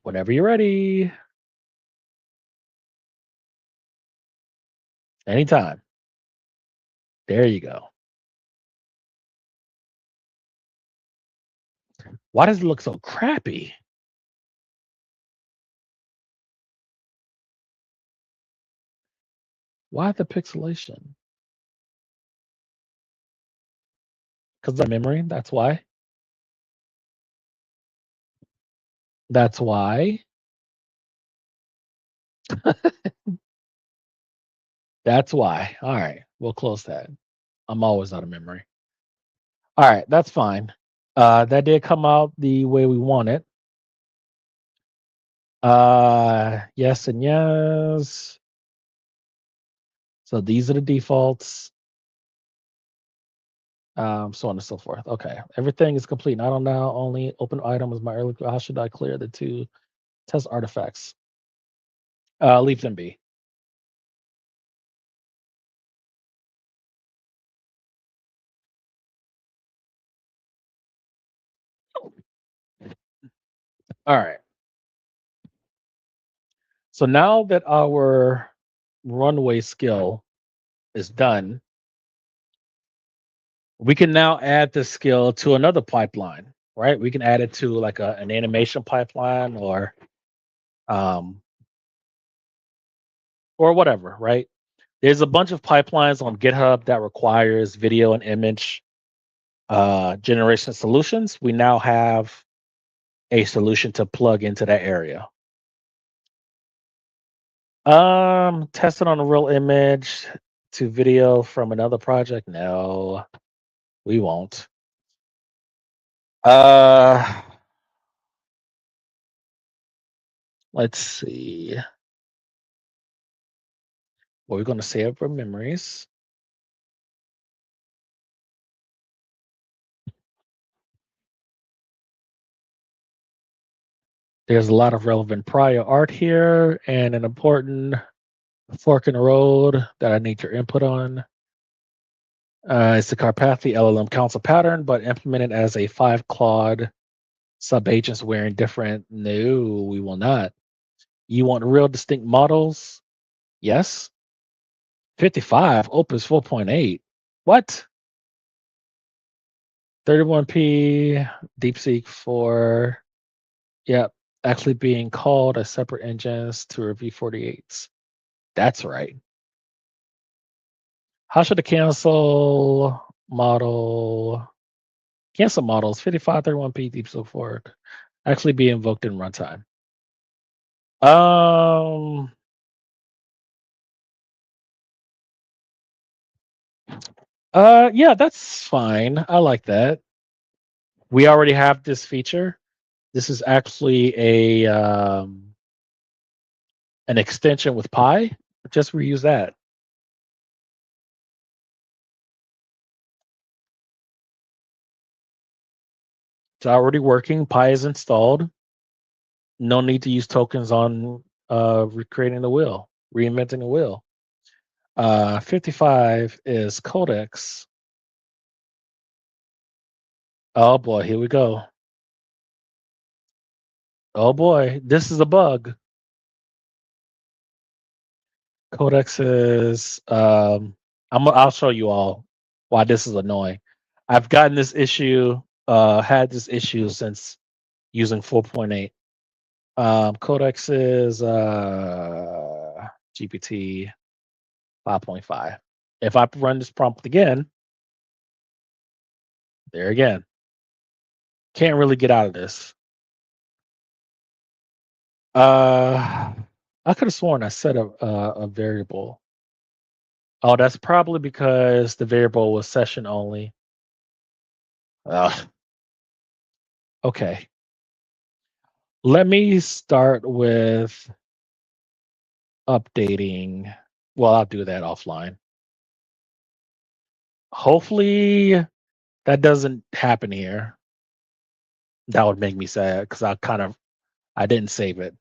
Whenever you're ready. Anytime. There you go. Why does it look so crappy? Why the pixelation? Because the memory. That's why. That's why. That's why. All right. We'll close that. I'm always out of memory. All right. That's fine. That did come out the way we want it. Yes and yes. So these are the defaults. So on and so forth. Okay. Everything is complete. Not on now. Only open item is my early. How should I clear the two test artifacts? Leave them be. All right. So now that our runway skill is done, we can now add this skill to another pipeline, right? We can add it to like an animation pipeline um, or whatever, right? There's a bunch of pipelines on GitHub that requires video and image generation solutions. We now have a solution to plug into that area. Test it on a real image to video from another project. No, we won't. Uh, let's see. What we're going to save for memories. There's a lot of relevant prior art here and an important fork in the road that I need your input on. It's the Carpathy LLM council pattern, but implemented as a 5 Claude sub-agents wearing different. No, we will not. You want real distinct models? Yes. 55, Opus 4.8. What? 31p, DeepSeek 4. Yep. Actually being called as separate engines to review 48s. That's right. How should a cancel models 55, 31p DeepSeek 4 actually be invoked in runtime? Um, yeah, that's fine. I like that. We already have this feature. This is actually an extension with Pi. Just reuse that. It's already working. Pi is installed. No need to use tokens on recreating the wheel, reinventing the wheel. 55 is codecs. Oh boy, here we go. Oh boy, this is a bug. Codex is I'll show you all why this is annoying. I've gotten this issue, had this issue since using 4.8. Codex is GPT 5.5. If I run this prompt again, there again, can't really get out of this. I could have sworn I set a variable. Oh, that's probably because the variable was session only. Ugh. Okay. Let me start with updating. Well, I'll do that offline. Hopefully that doesn't happen here. That would make me sad because I kind of I didn't save it.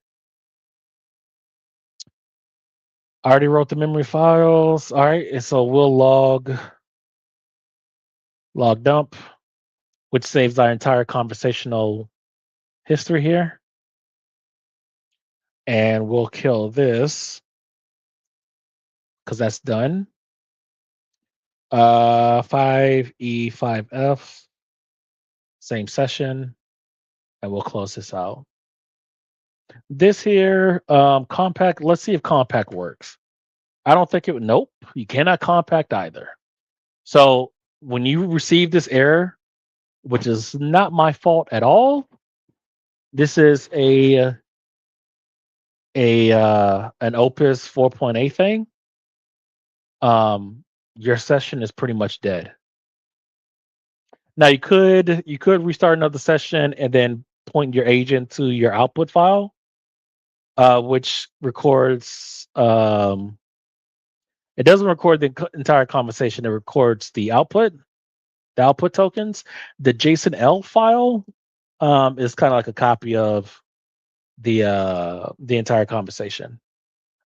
I already wrote the memory files. All right, and so we'll log dump, which saves our entire conversational history here. And we'll kill this because that's done. 5E5F, same session, and we'll close this out. This here, compact, let's see if compact works. I don't think it would, nope, you cannot compact either. So when you receive this error, which is not my fault at all, this is an Opus 4.8 thing. Your session is pretty much dead. Now you could restart another session and then point your agent to your output file, which records. It doesn't record the entire conversation. It records the output tokens. The JSON-L file is kind of like a copy of the entire conversation.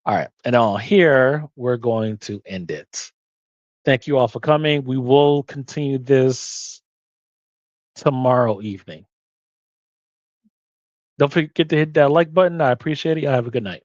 All right, and on here we're going to end it. Thank you all for coming. We will continue this tomorrow evening. Don't forget to hit that like button. I appreciate it. Y'all have a good night.